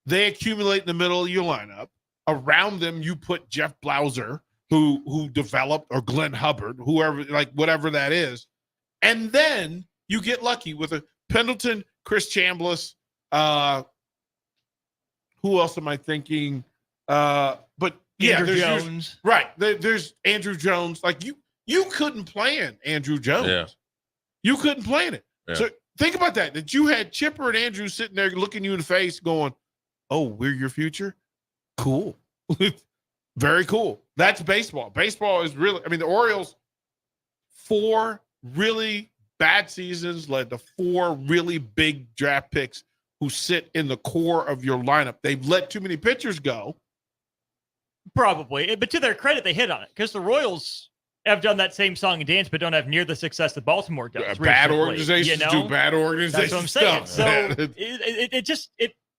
They accumulate in the middle of your lineup. Around them, you put Jeff Blauser, who developed, or Glenn Hubbard, whoever, like whatever that is. And then you get lucky with a Pendleton, Chris Chambliss. Who else am I thinking? But yeah, Andrew there's Jones. right. There's Andrew Jones. Like you couldn't plan Andrew Jones. Yeah. You couldn't plan it. Yeah. So think about that you had Chipper and Andrew sitting there looking you in the face going, oh, we're your future? Cool. Very cool. That's baseball. Baseball is really, I mean, the Orioles, 4 really bad seasons led to 4 really big draft picks who sit in the core of your lineup. They've let too many pitchers go. Probably. But to their credit, they hit on it because the Royals have done that same song and dance, but don't have near the success that Baltimore does. Bad recently, organizations do bad organizations. That's what I'm saying. stuff. So it just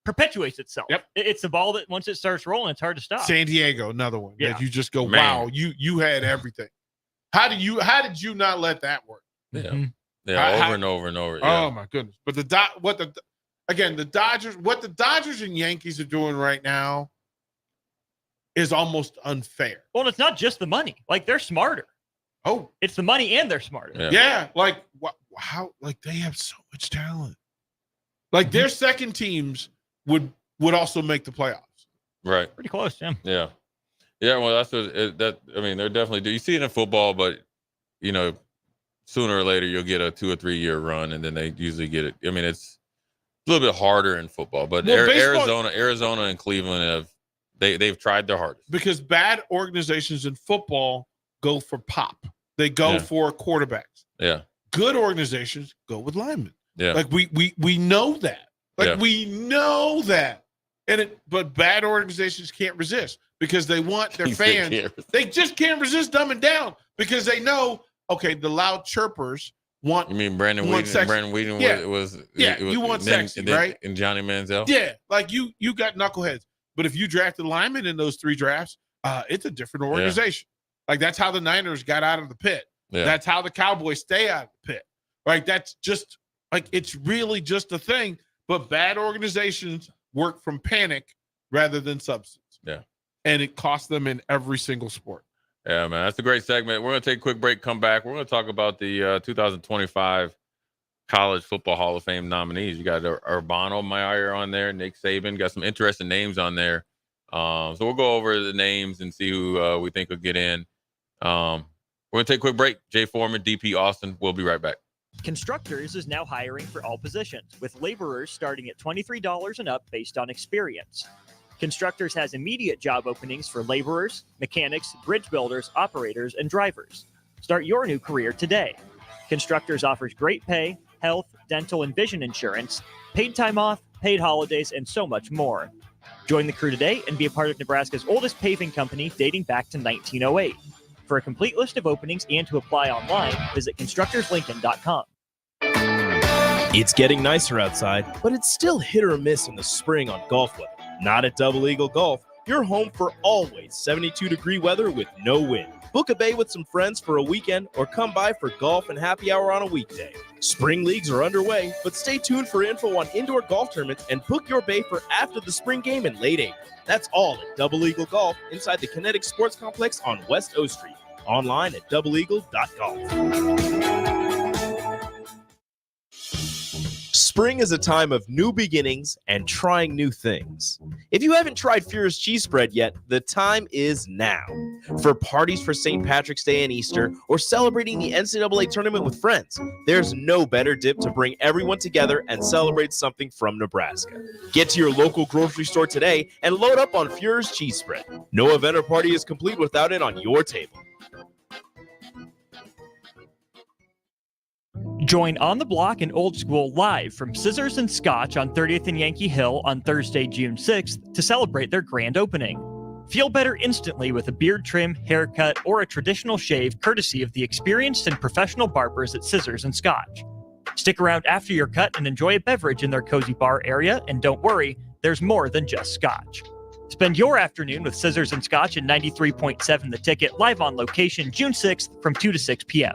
perpetuates itself. Yep. It's the ball that once it starts rolling, it's hard to stop. San Diego, another one. Yeah. That you just go, Man. wow, you had everything. How did you not let that work? Yeah. Yeah. Over and over and over. Yeah. Oh my goodness. But the Dodgers, what the Dodgers and Yankees are doing right now is almost unfair. Well, it's not just the money. Like, they're smarter. Oh, it's the money and they're smarter. Yeah. Like how? Like they have so much talent. Like their second teams would also make the playoffs. Right. Pretty close, Jim. Yeah. Yeah. Well, that's what I mean, they're definitely do. You see it in football, but sooner or later you'll get a 2 or 3 year run, and then they usually get it. I mean, it's a little bit harder in football, but Well, baseball- Arizona, and Cleveland they've tried their hardest. Because bad organizations in football go for pop. They go for quarterbacks. Yeah. Good organizations go with linemen. Yeah. Like we know that. Like Yeah. we know that. But bad organizations can't resist because they want their They fans. can't. They just can't resist dumbing down because they know, okay, the loud chirpers want. You mean Brandon want Whedon? sexy. Brandon Whedon Yeah. was you want sexy, and then, right? And Johnny Manziel. Yeah, like you got knuckleheads. But if you drafted linemen in those 3 drafts, it's a different organization. Like that's how the Niners got out of the pit. Yeah. That's how the Cowboys stay out of the pit. Right? That's just like it's really just a thing. But bad organizations work from panic rather than substance. Yeah. And it costs them in every single sport. Yeah, man, that's a great segment. We're going to take a quick break, come back. We're going to talk about the 2025 College Football Hall of Fame nominees. You got Urbano Meyer on there, Nick Saban, got some interesting names on there. So we'll go over the names and see who we think will get in. We're going to take a quick break. Jay Foreman, DP Austin. We'll be right back. Constructors is now hiring for all positions, with laborers starting at $23 and up based on experience. Constructors has immediate job openings for laborers, mechanics, bridge builders, operators, and drivers. Start your new career today. Constructors offers great pay, health, dental, and vision insurance, paid time off, paid holidays, and so much more. Join the crew today and be a part of Nebraska's oldest paving company dating back to 1908. For a complete list of openings and to apply online, visit constructorslincoln.com. It's getting nicer outside, but it's still hit or miss in the spring on golf weather. Not at Double Eagle Golf. You're home for always 72-degree weather with no wind. Book a bay with some friends for a weekend or come by for golf and happy hour on a weekday. Spring leagues are underway, but stay tuned for info on indoor golf tournaments and book your bay for after the spring game in late April. That's all at Double Eagle Golf inside the Kinetic Sports Complex on West O Street. Online at doubleeagle.golf. Spring is a time of new beginnings and trying new things. If you haven't tried Furious Cheese Spread yet, the time is now. For parties for St. Patrick's Day and Easter, or celebrating the NCAA tournament with friends, there's no better dip to bring everyone together and celebrate something from Nebraska. Get to your local grocery store today and load up on Furious Cheese Spread. No event or party is complete without it on your table. Join On the Block and Old School live from Scissors and Scotch on 30th and Yankee Hill on Thursday, June 6th to celebrate their grand opening. Feel better instantly with a beard trim, haircut, or a traditional shave courtesy of the experienced and professional barbers at Scissors and Scotch. Stick around after your cut and enjoy a beverage in their cozy bar area, and don't worry, there's more than just Scotch. Spend your afternoon with Scissors and Scotch at 93.7 The Ticket live on location June 6th from 2 to 6 p.m.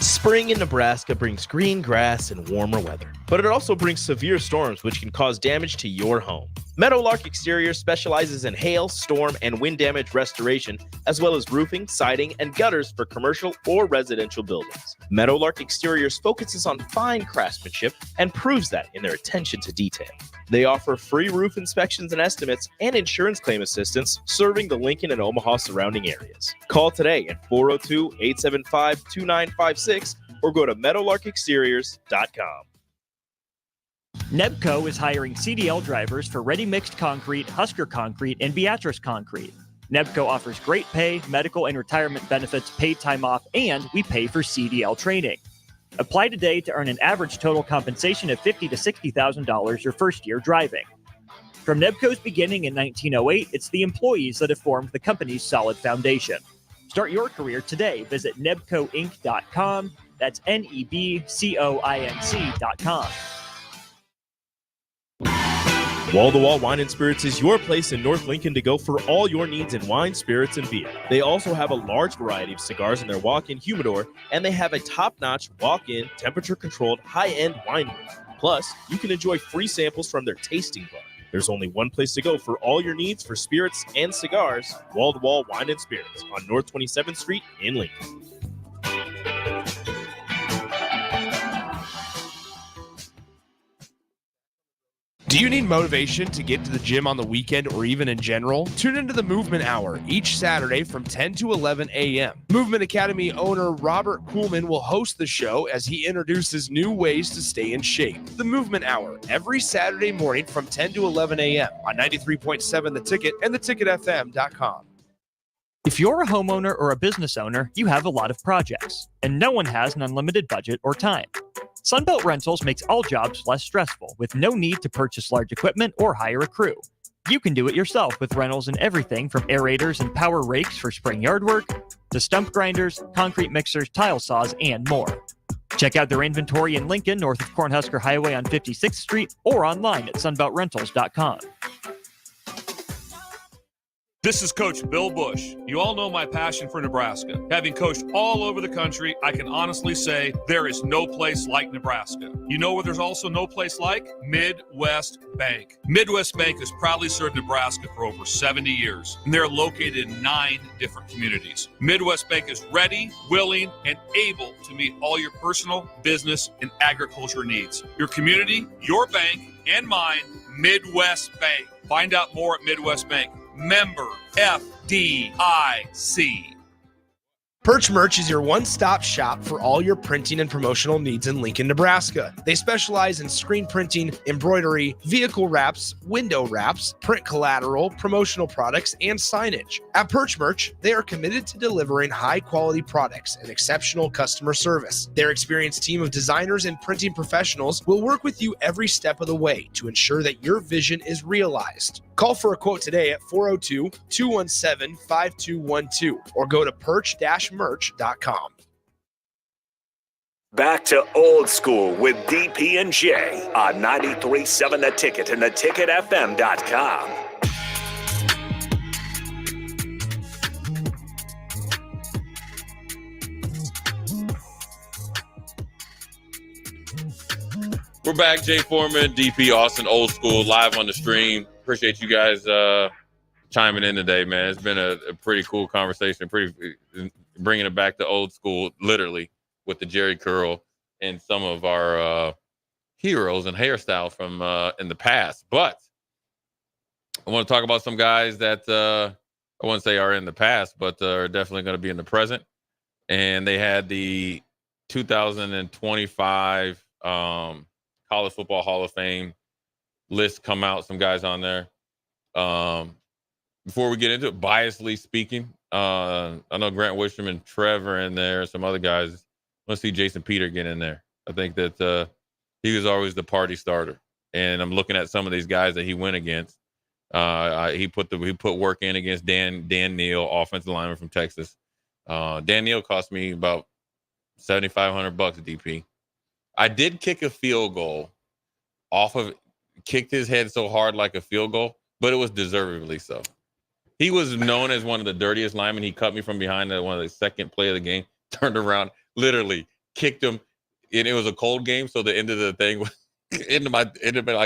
Spring in Nebraska brings green grass and warmer weather, but it also brings severe storms which can cause damage to your home. Meadowlark Exterior specializes in hail, storm, and wind damage restoration, as well as roofing, siding, and gutters for commercial or residential buildings. Meadowlark Exteriors focuses on fine craftsmanship and proves that in their attention to detail. They offer free roof inspections and estimates and insurance claim assistance, serving the Lincoln and Omaha surrounding areas. Call today at 402-875-2956 or go to meadowlarkexteriors.com. Nebco is hiring CDL drivers for ready-mixed concrete, Husker Concrete, and Beatrice Concrete. Nebco offers great pay, medical and retirement benefits, paid time off, and we pay for CDL training. Apply today to earn an average total compensation of $50,000 to $60,000 your first year driving. From Nebco's beginning in 1908, it's the employees that have formed the company's solid foundation. Start your career today. Visit nebcoinc.com. That's NEBCOINC.com. Wall-to-Wall Wine and Spirits is your place in North Lincoln to go for all your needs in wine, spirits, and beer. They also have a large variety of cigars in their walk-in humidor, and they have a top-notch walk-in, temperature-controlled, high-end wine room. Plus, you can enjoy free samples from their tasting bar. There's only one place to go for all your needs for spirits and cigars, Wall-to-Wall Wine and Spirits on North 27th Street in Lincoln. Do you need motivation to get to the gym on the weekend or even in general? Tune into the Movement Hour each Saturday from 10 to 11 a.m. Movement Academy owner Robert Kuhlman will host the show as he introduces new ways to stay in shape. The Movement Hour every Saturday morning from 10 to 11 a.m. on 93.7 The Ticket and theticketfm.com. If you're a homeowner or a business owner, you have a lot of projects, and no one has an unlimited budget or time. Sunbelt Rentals makes all jobs less stressful with no need to purchase large equipment or hire a crew. You can do it yourself with rentals in everything from aerators and power rakes for spring yard work to stump grinders, concrete mixers, tile saws, and more. Check out their inventory in Lincoln, north of Cornhusker Highway on 56th Street, or online at sunbeltrentals.com. This is Coach Bill Bush. You all know my passion for Nebraska. Having coached all over the country, I can honestly say there is no place like Nebraska. You know where there's also no place like? Midwest Bank. Midwest Bank has proudly served Nebraska for over 70 years, and they're located in 9 different communities. Midwest Bank is ready, willing, and able to meet all your personal, business, and agriculture needs. Your community, your bank, and mine, Midwest Bank. Find out more at Midwest Bank. Member FDIC. Perch Merch is your one-stop shop for all your printing and promotional needs in Lincoln, Nebraska. They specialize in screen printing, embroidery, vehicle wraps, window wraps, print collateral, promotional products, and signage. At Perch Merch, they are committed to delivering high-quality products and exceptional customer service. Their experienced team of designers and printing professionals will work with you every step of the way to ensure that your vision is realized. Call for a quote today at 402-217-5212 or go to perch-merch.com. Back to Old School with DP and J on 93.7 The Ticket and theticketfm.com. We're back. Jay Foreman, DP, Austin, Old School, live on the stream. Appreciate you guys chiming in today, man. It's been a pretty cool conversation, bringing it back to old school, literally, with the Jerry curl and some of our heroes and hairstyle from in the past. But I want to talk about some guys that I wouldn't say are in the past, but are definitely going to be in the present. And they had the 2025 College Football Hall of Fame list come out. Some guys on there. Before we get into it, biasly speaking, I know Grant Wisham and Trevor in there, some other guys. I want to see Jason Peter get in there. I think that he was always the party starter. And I'm looking at some of these guys that he went against. He put work in against Dan Neal, offensive lineman from Texas. Dan Neal cost me about $7,500 DP. I did kick a field goal kicked his head so hard like a field goal, but it was deservedly so. He was known as one of the dirtiest linemen. He cut me from behind at one of the second play of the game, turned around, literally kicked him. And it was a cold game, so the end of the thing was into my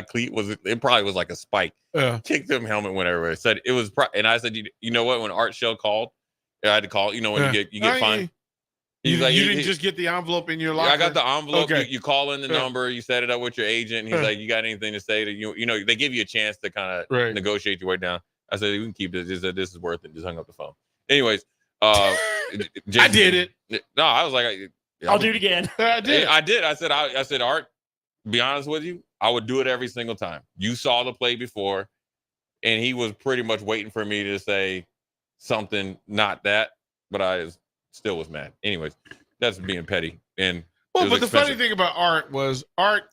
cleat probably was like a spike. Kicked him, helmet went everywhere. Said it was, and I said, you know what? When Art Shell called, I had to call. When you get fined. You didn't just get the envelope in your locker? I got the envelope. Okay. You call in the number. You set it up with your agent. And he's like, you got anything to say to you? They give you a chance to kind of negotiate your way down. I said, we can keep this. This is worth it. Just hung up the phone. Anyways, I did it. No, I was like, I'll do it again. I did. I said, Art, be honest with you, I would do it every single time. You saw the play before, and he was pretty much waiting for me to say something, not that, but I still was mad. Anyways, that's being petty. And but the funny thing about Art was Art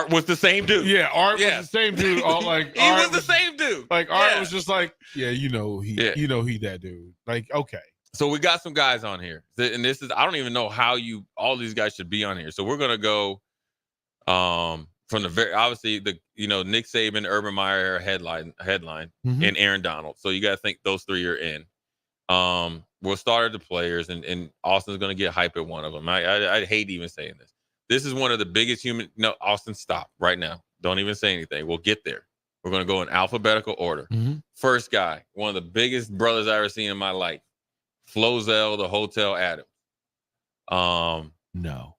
was the same dude. Yeah, Art was the same dude. He was the same dude. Like Art was just like, he that dude. Like, okay. So we got some guys on here, and this is I don't even know how all these guys should be on here. So we're gonna go from the very obviously Nick Saban, Urban Meyer headline, and Aaron Donald. So you got to think those three are in. We'll start at the players, and Austin's going to get hype at one of them. I hate even saying this. This is one of the biggest Austin, stop right now. Don't even say anything. We'll get there. We're going to go in alphabetical order. First guy, one of the biggest brothers I ever seen in my life, Flozell, the Hotel Adams. No.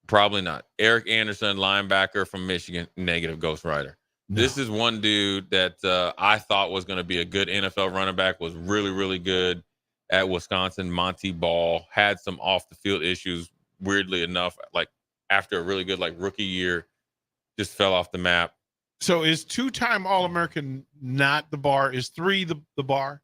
Probably not. Eric Anderson, linebacker from Michigan, negative Ghost Rider. No. This is one dude that I thought was going to be a good NFL running back, was really, really good at Wisconsin. Monty Ball had some off the field issues, weirdly enough, like after a really good rookie year, just fell off the map. So is 2-time All-American not the bar? Is 3 the bar?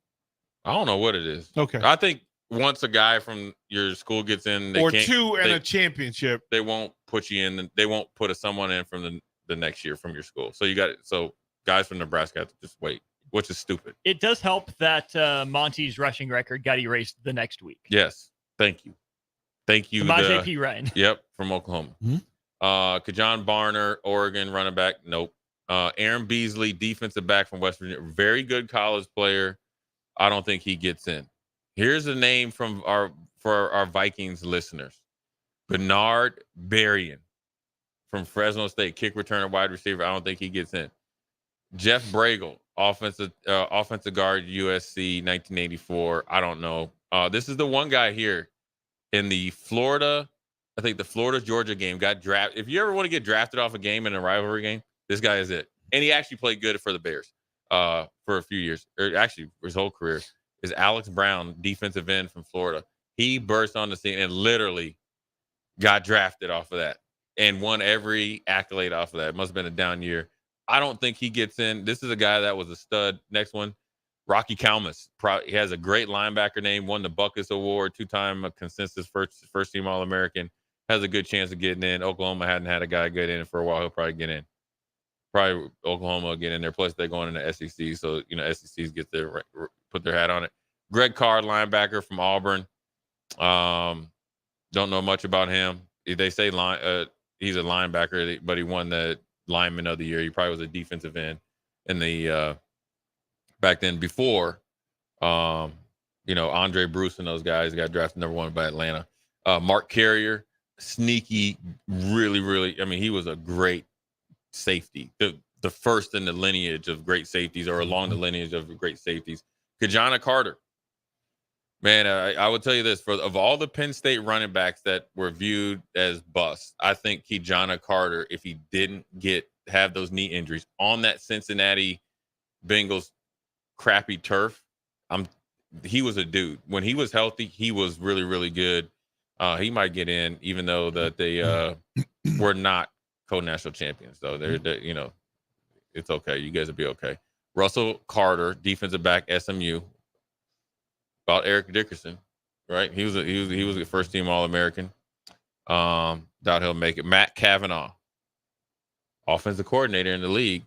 I don't know what it is. Okay. I think once a guy from your school gets in, or 2 and a championship, they won't put you in. They won't put someone in from the next year from your school. So so guys from Nebraska have to just wait, which is stupid. It does help that Monty's rushing record got erased the next week. Yes. Thank you. Samaje P. Ryan. Yep. From Oklahoma. Kajon Barner, Oregon running back. Nope. Aaron Beasley, defensive back from West Virginia. Very good college player. I don't think he gets in. Here's a name for our Vikings listeners. Bernard Berrien from Fresno State, kick returner, wide receiver. I don't think he gets in. Jeff Bragel, offensive guard, USC, 1984. I don't know. This is the one guy here in the Florida Georgia game got drafted. If you ever want to get drafted off a game in a rivalry game, this guy is it. And he actually played good for the Bears for a few years, or actually his whole career. Is Alex Brown, defensive end from Florida. He burst on the scene and literally got drafted off of that and won every accolade off of that. It must have been a down year. I don't think he gets in. This is a guy that was a stud. Next one, Rocky Kalmus. He has a great linebacker name, won the Buckus Award, 2-time consensus first team All-American. Has a good chance of getting in. Oklahoma hadn't had a guy get in for a while. He'll probably get in. Probably Oklahoma will get in there. Plus, they're going into SEC, so SECs get their put their hat on it. Greg Carr, linebacker from Auburn. Don't know much about him. they say he's a linebacker, but he won the lineman of the year. He probably was a defensive end in the back then before, Andre Bruce and those guys got drafted #1 by Atlanta. Mark Carrier, sneaky, really, really. I mean, he was a great safety. The first in the lineage of great safeties, or along the lineage of great safeties. Kajana Carter. Man, I would tell you this: of all the Penn State running backs that were viewed as busts, I think Kajana Carter, if he didn't have those knee injuries on that Cincinnati Bengals crappy turf, he was a dude. When he was healthy, he was really, really good. He might get in, even though that they were not co-national champions. Though they're it's okay. You guys will be okay. Russell Carter, defensive back, SMU. About Eric Dickerson, right? He was a first team All-American. Doubt he'll make it. Matt Cavanaugh, offensive coordinator in the league.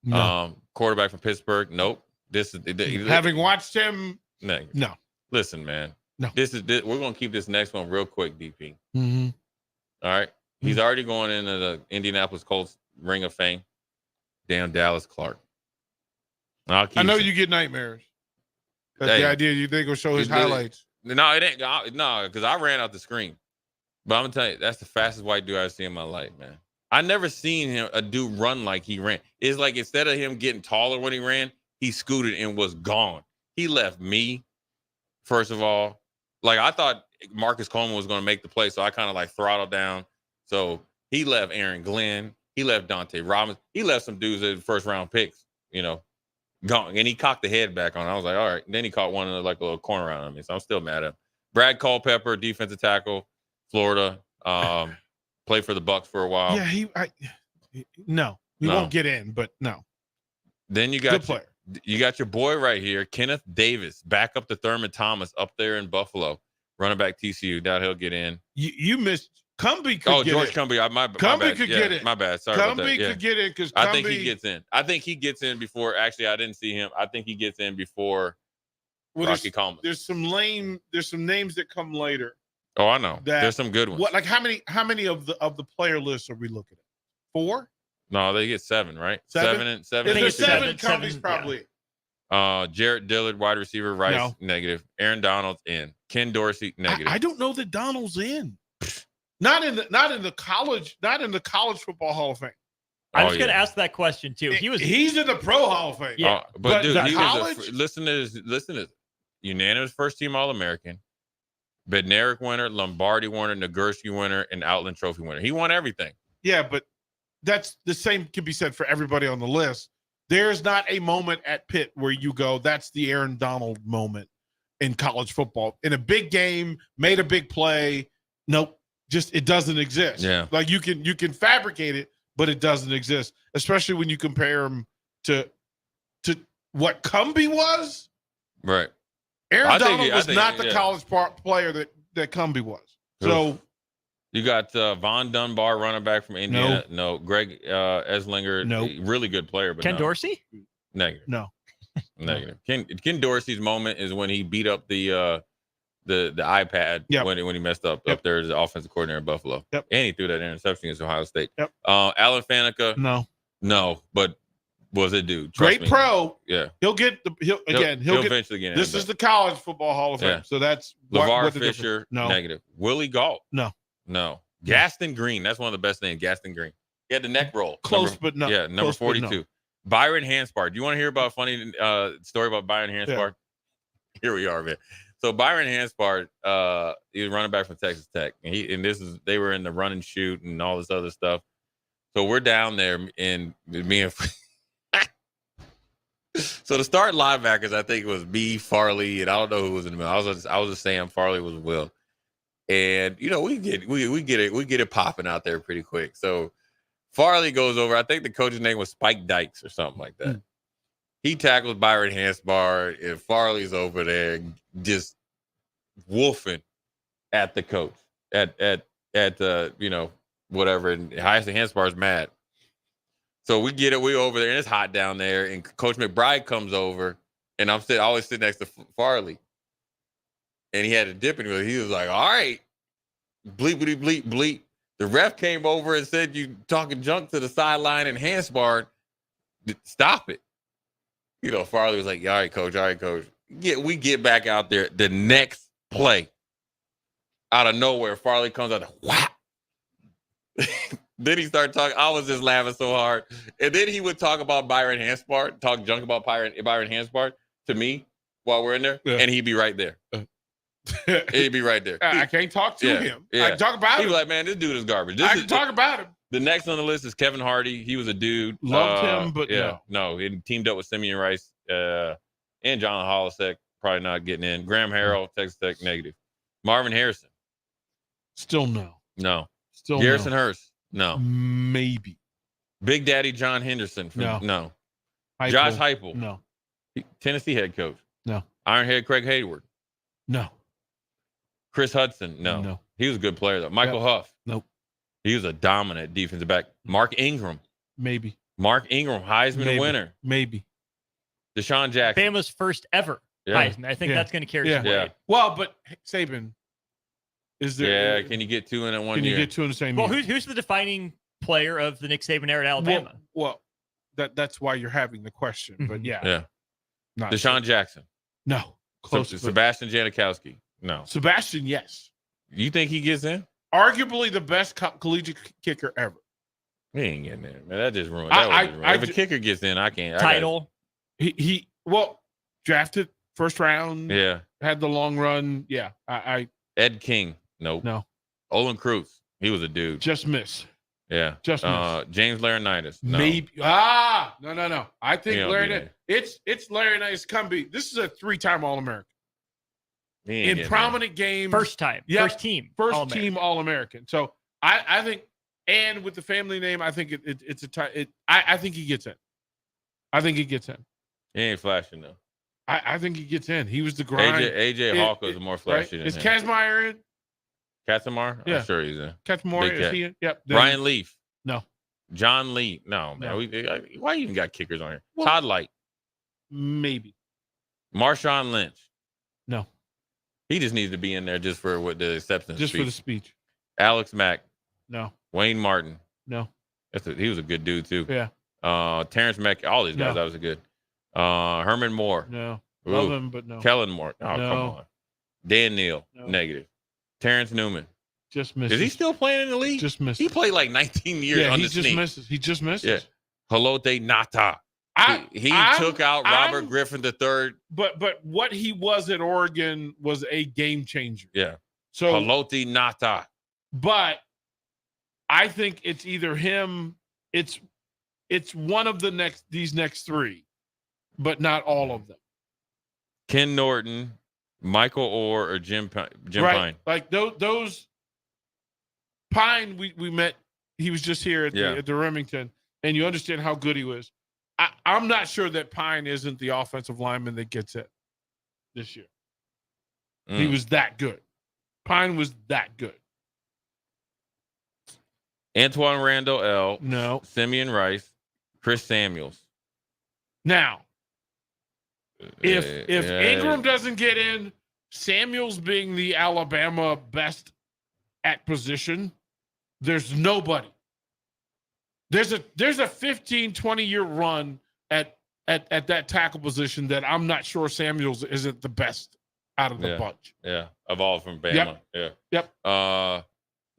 No. Quarterback from Pittsburgh. Nope. Having watched him, no. Listen, man. No. We're gonna keep this next one real quick, DP. Mm-hmm. All right. He's already going into the Indianapolis Colts Ring of Fame. Damn Dallas Clark. I know you get nightmares. That's the idea. You think will show his highlights? No, it ain't. No, because I ran out the screen. But I'm gonna tell you, that's the fastest white dude I've seen in my life, man. I never seen a dude run like he ran. It's like instead of him getting taller when he ran, he scooted and was gone. He left me, first of all. Like, I thought Marcus Coleman was going to make the play, so I kind of like throttled down. So he left Aaron Glenn. He left Dante Robbins. He left some dudes at first round picks, gone. And he cocked the head back on. I was like, all right. And then he caught one in like a little corner around on me. So I'm still mad at him. Brad Culpepper, defensive tackle, Florida. Played for the Bucs for a while. Yeah, he won't get in, but no. Then you got your boy right here, Kenneth Davis, back up to Thurman Thomas up there in Buffalo, running back TCU. Doubt he'll get in. You missed Cumbie. Could get George in. Cumbie. My Cumbie bad. could Yeah, get in. My bad. Sorry about that. Cumbie Yeah. could get in because I think he gets in. I think he gets in before. Actually, I didn't see him. I think he gets in before Rocky Coleman. There's some names that come later. Oh, I know. There's some good ones. What, like how many of the player lists are we looking at? 4? No, they get 7, right? 7 and 7. If there's 7, Cumbie's probably. Jarrett Dillard, wide receiver, Rice, No. negative. Aaron Donald's in. Ken Dorsey, negative. I don't know that Donald's in. Not in the college football Hall of Fame. I was going to ask that question too. He's in the Pro Hall of Fame. Yeah, but dude, he college. listen to this. Unanimous first team All-American, Bednarik winner, Lombardi winner, Nagurski winner, and Outland Trophy winner. He won everything. Yeah, but that's the same can be said for everybody on the list. There's not a moment at Pitt where you go, that's the Aaron Donald moment in college football. In a big game, made a big play. Nope. Just it doesn't exist. Yeah. Like you can fabricate it, but it doesn't exist. Especially when you compare him to what Cumbie was. Right. Aaron Donald was not the college player that Cumbie was. So you got Von Dunbar, running back from Indiana. No. Greg Eslinger, really good player, but Ken Dorsey? Negative. No. Negative. Ken Dorsey's moment is when he beat up the iPad when he messed up there as the offensive coordinator in Buffalo. Yep. And he threw that interception against Ohio State. Yep. Alan Faneca. No, but was a dude. Great pro. Yeah. He'll eventually get in. This is the college football Hall of Fame. Yeah. So that's LeVar Fisher. No. Negative. Willie Gault. No. Gaston Green. That's one of the best names. Gaston Green. He had the neck roll. But no. Yeah, number 42. No. Byron Hanspard. Do you want to hear about a funny story about Byron Hanspard? Yeah. Here we are, man. So Byron Hanspard, he was running back from Texas Tech. And they were in the run and shoot and all this other stuff. So we're down there and me and so the start linebackers, I think it was me, Farley, and I don't know who was in the middle. I was just saying Farley was Will. And we get it popping out there pretty quick. So Farley goes over. I think the coach's name was Spike Dykes or something like that. He tackles Byron Hanspard, and Farley's over there just wolfing at the coach at whatever. And Hanspard's mad. So we get it. We over there, and it's hot down there. And Coach McBride comes over, and I always sit next to Farley. And he had a dip in it. He was like, all right. bleepity bleep bleep. The ref came over and said you talking junk to the sideline and hand sparred. Stop it. You know, Farley was like, all right, coach. We get back out there. The next play, out of nowhere, Farley comes out, whap. Then he started talking. I was just laughing so hard. And then he would talk about Byron Hanspard, talk junk about Byron Hanspard to me while we're in there, and he'd be right there. He'd be right there. I can't talk to him. I can talk about him. He'd be like, man, this dude is garbage. I can talk about him. The next on the list is Kevin Hardy. He was a dude. Loved him, but no. He teamed up with Simeon Rice and John Holisek. Probably not getting in. Graham Harrell, Texas Tech, negative. Marvin Harrison. Still no. No. Still Garrison no. Hurst. No. Maybe. Big Daddy John Henderson. No. Josh Heupel. No. Tennessee head coach. No. Ironhead Craig Hayward. No. Chris Hudson. No. He was a good player, though. Michael Huff. Nope. He was a dominant defensive back. Mark Ingram. Maybe. Mark Ingram, Heisman winner. Maybe. Deshaun Jackson. Bama's first ever Heisman. I think that's going to carry some weight. Well, but Saban, is there? Yeah, can you get two in at one Can year? you get two in the same Well, year? who's the defining player of the Nick Saban era at Alabama? Well, that's why you're having the question. But Yeah. Not Deshaun Jackson. No. Close. Sebastian Janikowski. No. Sebastian, yes. You think he gets in? Arguably the best collegiate kicker ever. He ain't getting in, man. That just ruined. If a kicker gets in, I can't. Title. He drafted first round. Yeah. Had the long run. Yeah. Ed King. Nope. No. Olin Cruz. He was a dude. Just miss. Yeah. Just miss. James Laurinaitis. No. Maybe. No. I think He don't Larry. be It's Laurinaitis. This is a 3-time All-American. He ain't In getting prominent games. First time. Yeah, First team. First All-American. team All-American. So I think, and with the family name, I think it's a tie. I think he gets in. I think he gets in. He ain't flashing though. I think he gets in. He was the grind. AJ Hawk was more flashy than Is him. Kazmaier in? Katzemar? Yeah. I'm sure he's in. Kazmaier, Big is cat. he in? Yep. Ryan Leaf. No. John Lee. No, man. Why you even got kickers on here? Todd Light. Maybe. Marshawn Lynch. No. He just needs to be in there just for what the acceptance Just speech. for the speech. Alex Mack. No. Wayne Martin. No. He was a good dude too. Yeah. Terrence Mack. All these guys, No. that was a good. Herman Moore. No. Ooh. Love him, but no. Kellen Moore. Oh, No. come on. Dan Neal. No. Negative. Terrence Newman. Just misses. Is he still playing in the league? Just misses. He played like 19 years Yeah, on he the just sneak. misses. He just misses. Yeah. Halote Nata. He took out Robert Griffin III. But what he was at Oregon was a game changer. Yeah. So Halote Nata. But I think it's either him. It's one of these next three, but not all of them. Ken Norton, Michael Orr, or Jim Pine. Like those Pine, we met. He was just here at the Remington, and you understand how good he was. I'm not sure that Pine isn't the offensive lineman that gets it this year. He was that good. Pine was that good. Antoine Randall L. No. Simeon Rice, Chris Samuels. Now, if Ingram doesn't get in, Samuels being the Alabama best at position, there's nobody. There's a 15, 20-year run at that tackle position that I'm not sure Samuels isn't the best out of the bunch. Yeah, evolved from Bama. Yep.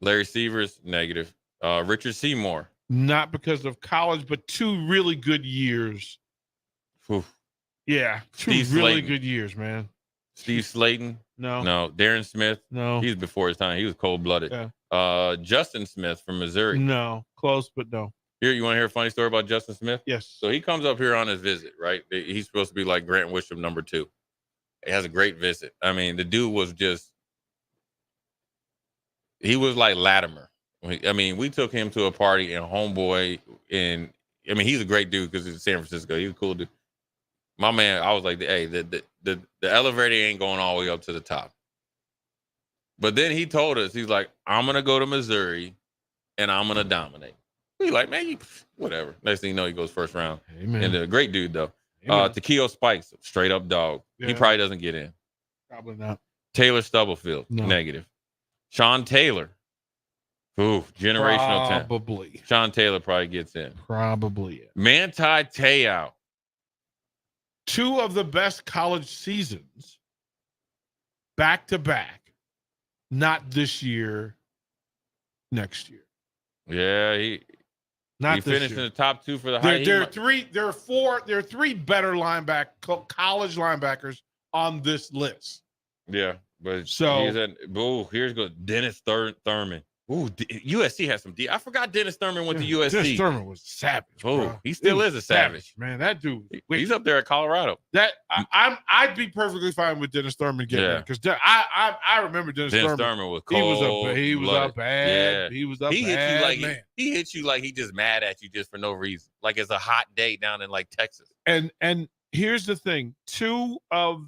Larry Severs, negative. Richard Seymour. Not because of college, but 2 really good years. Oof. Yeah, 2 Steve really Slayton. good years, man. Steve Slayton. No. Darren Smith. No. He was before his time. He was cold-blooded. Justin Smith from Missouri. No. Close, but no. Here, you want to hear a funny story about Justin Smith? Yes. So he comes up here on his visit, right? He's supposed to be like Grant Wisham number 2. He has a great visit. I mean, the dude was he was like Latimer. I mean, we took him to a party and homeboy he's a great dude because he's San Francisco. He's a cool dude. My man, I was like, hey, the elevator ain't going all the way up to the top. But then he told us, he's like, I'm going to go to Missouri and I'm going to dominate. We like, man, whatever. Next thing you know, he goes first round. Amen. And a great dude, though. Amen. Takeo Spikes, straight up dog. He Yeah. probably doesn't get in. Probably not. Taylor Stubblefield, No. negative. Sean Taylor. Ooh, generational talent. Probably. Sean Taylor probably gets in. Probably. Manti Te'o. 2 of the best college seasons back to back. Not this year. Next year. Yeah, he finished in the top 2 for the high. There are 3 better college linebackers on this list. Yeah, but so here's goes Dennis Thurman. Ooh, USC has some D. I forgot Dennis Thurman went to USC. Dennis Thurman was savage. Oh, he still is a savage. Man, that dude. He's up there at Colorado. I'd be perfectly fine with Dennis Thurman getting there because I remember Dennis Thurman was cold. He was up bad. Yeah. He was up He hit bad. you like man. he hit you like he just mad at you just for no reason. Like it's a hot day down in like Texas. And here's the thing: 2 of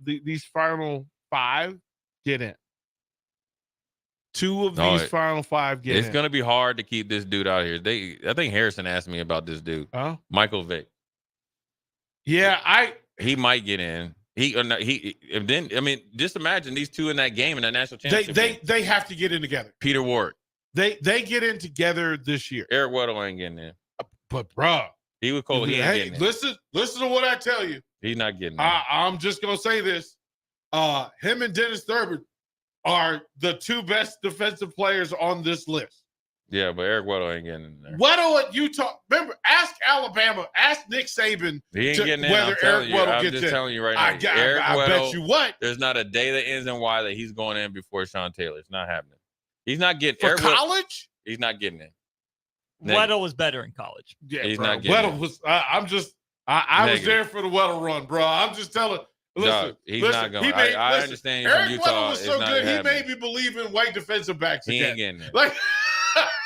these final 5 get in. 2 of these final 5 get in. It's gonna be hard to keep this dude out here. I think Harrison asked me about this dude. Michael Vick. Yeah, he might get in. Just imagine these 2 in that game in that national championship. They have to get in together. Peter Ward. They get in together this year. Eric Weddle ain't getting in. But bruh, he was cold. He ain't getting in. Listen to what I tell you. He's not getting in. I'm just gonna say this. Him and Dennis Thurman are the 2 best defensive players on this list. Yeah, but Eric Weddle ain't getting in there. Weddle at Utah. Remember, ask Alabama, ask Nick Saban he ain't getting in. whether Eric Weddle I'm gets in. just telling you right now. Eric I Weddle, bet you what. There's not a day that ends in Y that he's going in before Sean Taylor. It's not happening. He's not getting for Eric college. He's not getting in. Weddle was better in college. Yeah, he's bro. not getting Weddle in. was. I was there for the Weddle run, bro. I'm just telling. Listen, he's not going. I understand you're Eric from Utah. Weddle was so it's good. He happening. made me believe in white defensive backs He again. ain't getting in. Like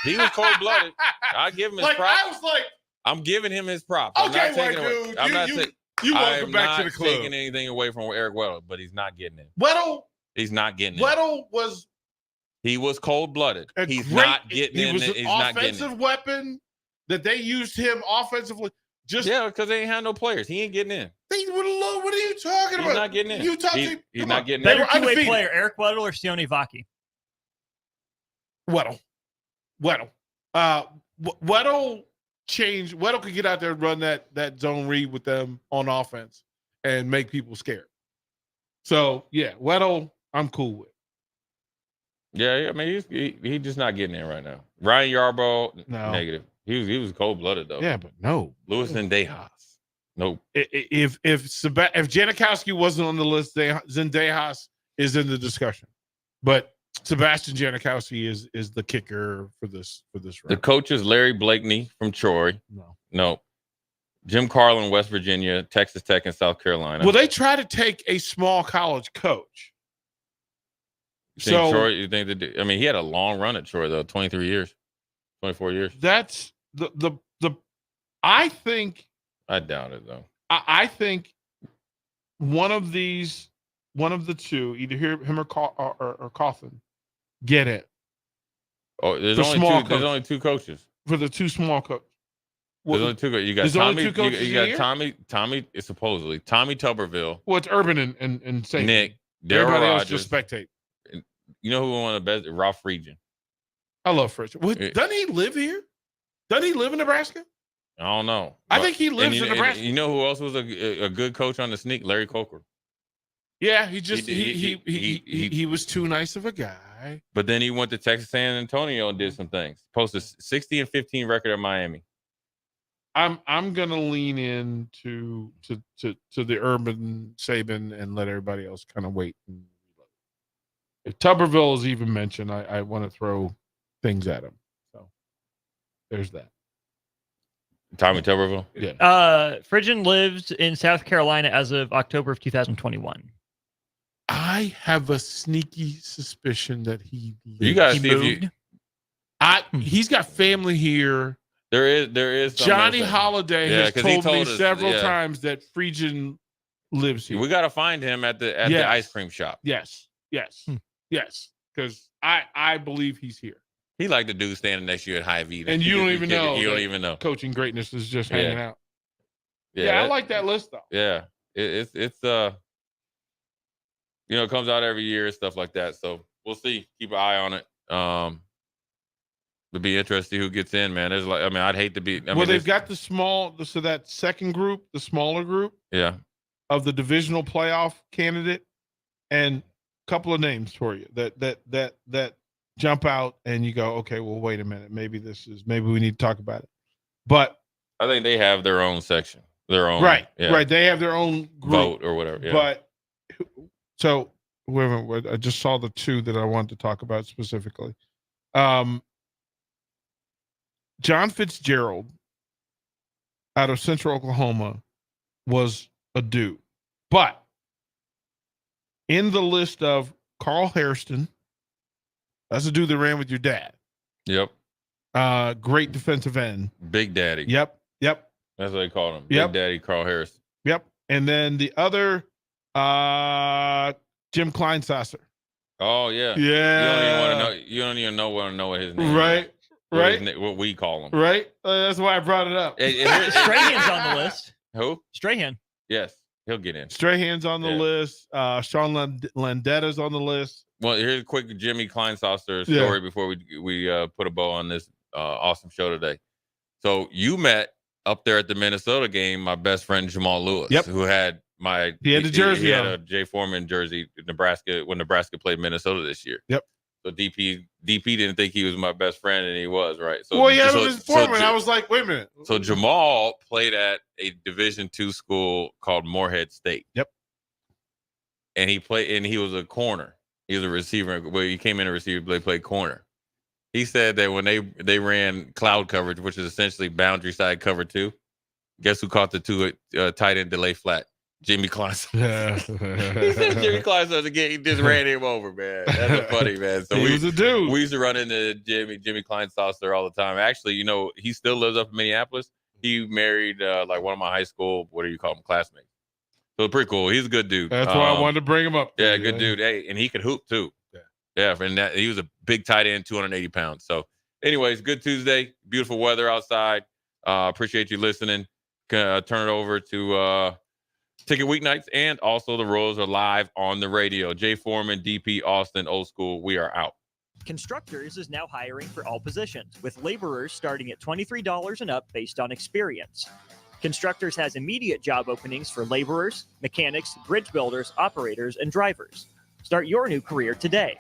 he was cold blooded. I give him his props. I was like, I'm giving him his props. Okay, white dude. You welcome back to the club. I'm not taking anything away from Eric Weddle, but he's not getting in. Weddle. He's not getting in. Weddle was. He was cold blooded. He's not getting in. He was He's an not getting in. offensive weapon that they used him offensively. Because they ain't had no players. He ain't getting in. What are you talking about? He's not getting in. He's not getting in. Better two-way player, Eric Weddle or Sione Vaki? Weddle. Weddle could get out there and run that zone read with them on offense and make people scared. So yeah, Weddle, I'm cool with. Yeah, I mean he's just not getting in right now. Ryan Yarbrough, negative. He was cold blooded though. Yeah, but no. Lewis Zendejas. Nope. If Janikowski wasn't on the list, Zendejas is in the discussion. But Sebastian Janikowski is the kicker for this round. The coach is Larry Blakeney from Troy. No. Jim Carlin, West Virginia, Texas Tech, and South Carolina. Well, they try to take a small college coach. Troy, you think they do? I mean, he had a long run at Troy though, 23 years, 24 years. That's the I think. I doubt it though. I think one of the 2, either him or Coughlin, get it. Oh, there's only 2 coaches for the 2 small coaches. There's only 2 coaches. You got Tommy. You got Tommy. It's supposedly Tommy Tuberville. Well, it's Urban and Saint. Nick. Everybody Rogers, else just spectate. You know who one of the best? Ralph Friedgen. I love Friedgen. Doesn't he live here? Doesn't he live in Nebraska? I don't know. I think he lives in Nebraska. You know who else was a good coach on the sneak? Larry Coker. Yeah, he was too nice of a guy. But then he went to Texas San Antonio and did some things. Posted 60-15 record at Miami. I'm gonna lean in to the Urban Saban and let everybody else kind of wait. If Tuberville is even mentioned, I want to throw things at him. So there's that. Tommy Tuberville? Yeah. Friedgen lives in South Carolina as of October of 2021. I have a sneaky suspicion that he moved. He's got family here. There is Johnny Holiday has told me several times that Friedgen lives here. We got to find him at the ice cream shop. Yes. Because I believe he's here. He like the dude standing next to you at Hy-Vee. And you don't even know. You don't even know. Coaching greatness is just hanging out. Yeah, I like that list though. Yeah, it's it comes out every year and stuff like that. So we'll see. Keep an eye on it. It'll be interesting who gets in, man. There's I'd hate to be. They've got so that second group, the smaller group, of the divisional playoff candidate, and a couple of names for you that jump out, and you go, okay, well, wait a minute, maybe we need to talk about it. But I think they have their own section, their own right. They have their own group, vote or whatever. Yeah. But so I just saw the two that I wanted to talk about specifically. John Fitzgerald out of Central Oklahoma was a dude. But in the list of Carl Hairston, that's a dude that ran with your dad. Yep. Great defensive end. Big Daddy. Yep. That's what they called him. Yep. Big Daddy Carl Harris. Yep. And then the other, Jim Kleinsasser. Oh, yeah. Yeah. You don't even want to know what his name is. Right. What we call him. Right. That's why I brought it up. Strahan's on the list. Who? Strahan. Yes. He'll get in. Strahan's on the list. Sean Landetta's on the list. Well, here's a quick Jimmy Kleinsasser story before we put a bow on this awesome show today. So you met up there at the Minnesota game my best friend Jamal Lewis, who had he had the jersey. He had a Jay Foreman jersey in Nebraska when Nebraska played Minnesota this year. Yep. So DP didn't think he was my best friend, and he was, right? So was Foreman. I was like, wait a minute. So Jamal played at a Division II school called Morehead State. Yep. And he was a corner. He was a receiver. Well, he came in a receiver, but they played corner. He said that when they ran cloud coverage, which is essentially boundary side cover 2, guess who caught the 2 tight end delay flat? Jimmy Kleinsasser. He said Jimmy Kleinsasser again. He just ran him over, man. That's funny, man. So he was a dude. We used to run into Jimmy Kleinsasser all the time. Actually, he still lives up in Minneapolis. He married like one of my high school, what do you call them, classmates. So pretty cool. He's a good dude. That's why I wanted to bring him up. Yeah, good dude. Hey, and he could hoop too. Yeah, and he was a big tight end, 280 pounds. So, anyways, good Tuesday. Beautiful weather outside. Appreciate you listening. Turn it over to Ticket Weeknights, and also the Royals are live on the radio. Jay Foreman, DP, Austin, Old School. We are out. Constructors is now hiring for all positions, with laborers starting at $23 and up based on experience. Constructors has immediate job openings for laborers, mechanics, bridge builders, operators, and drivers. Start your new career today.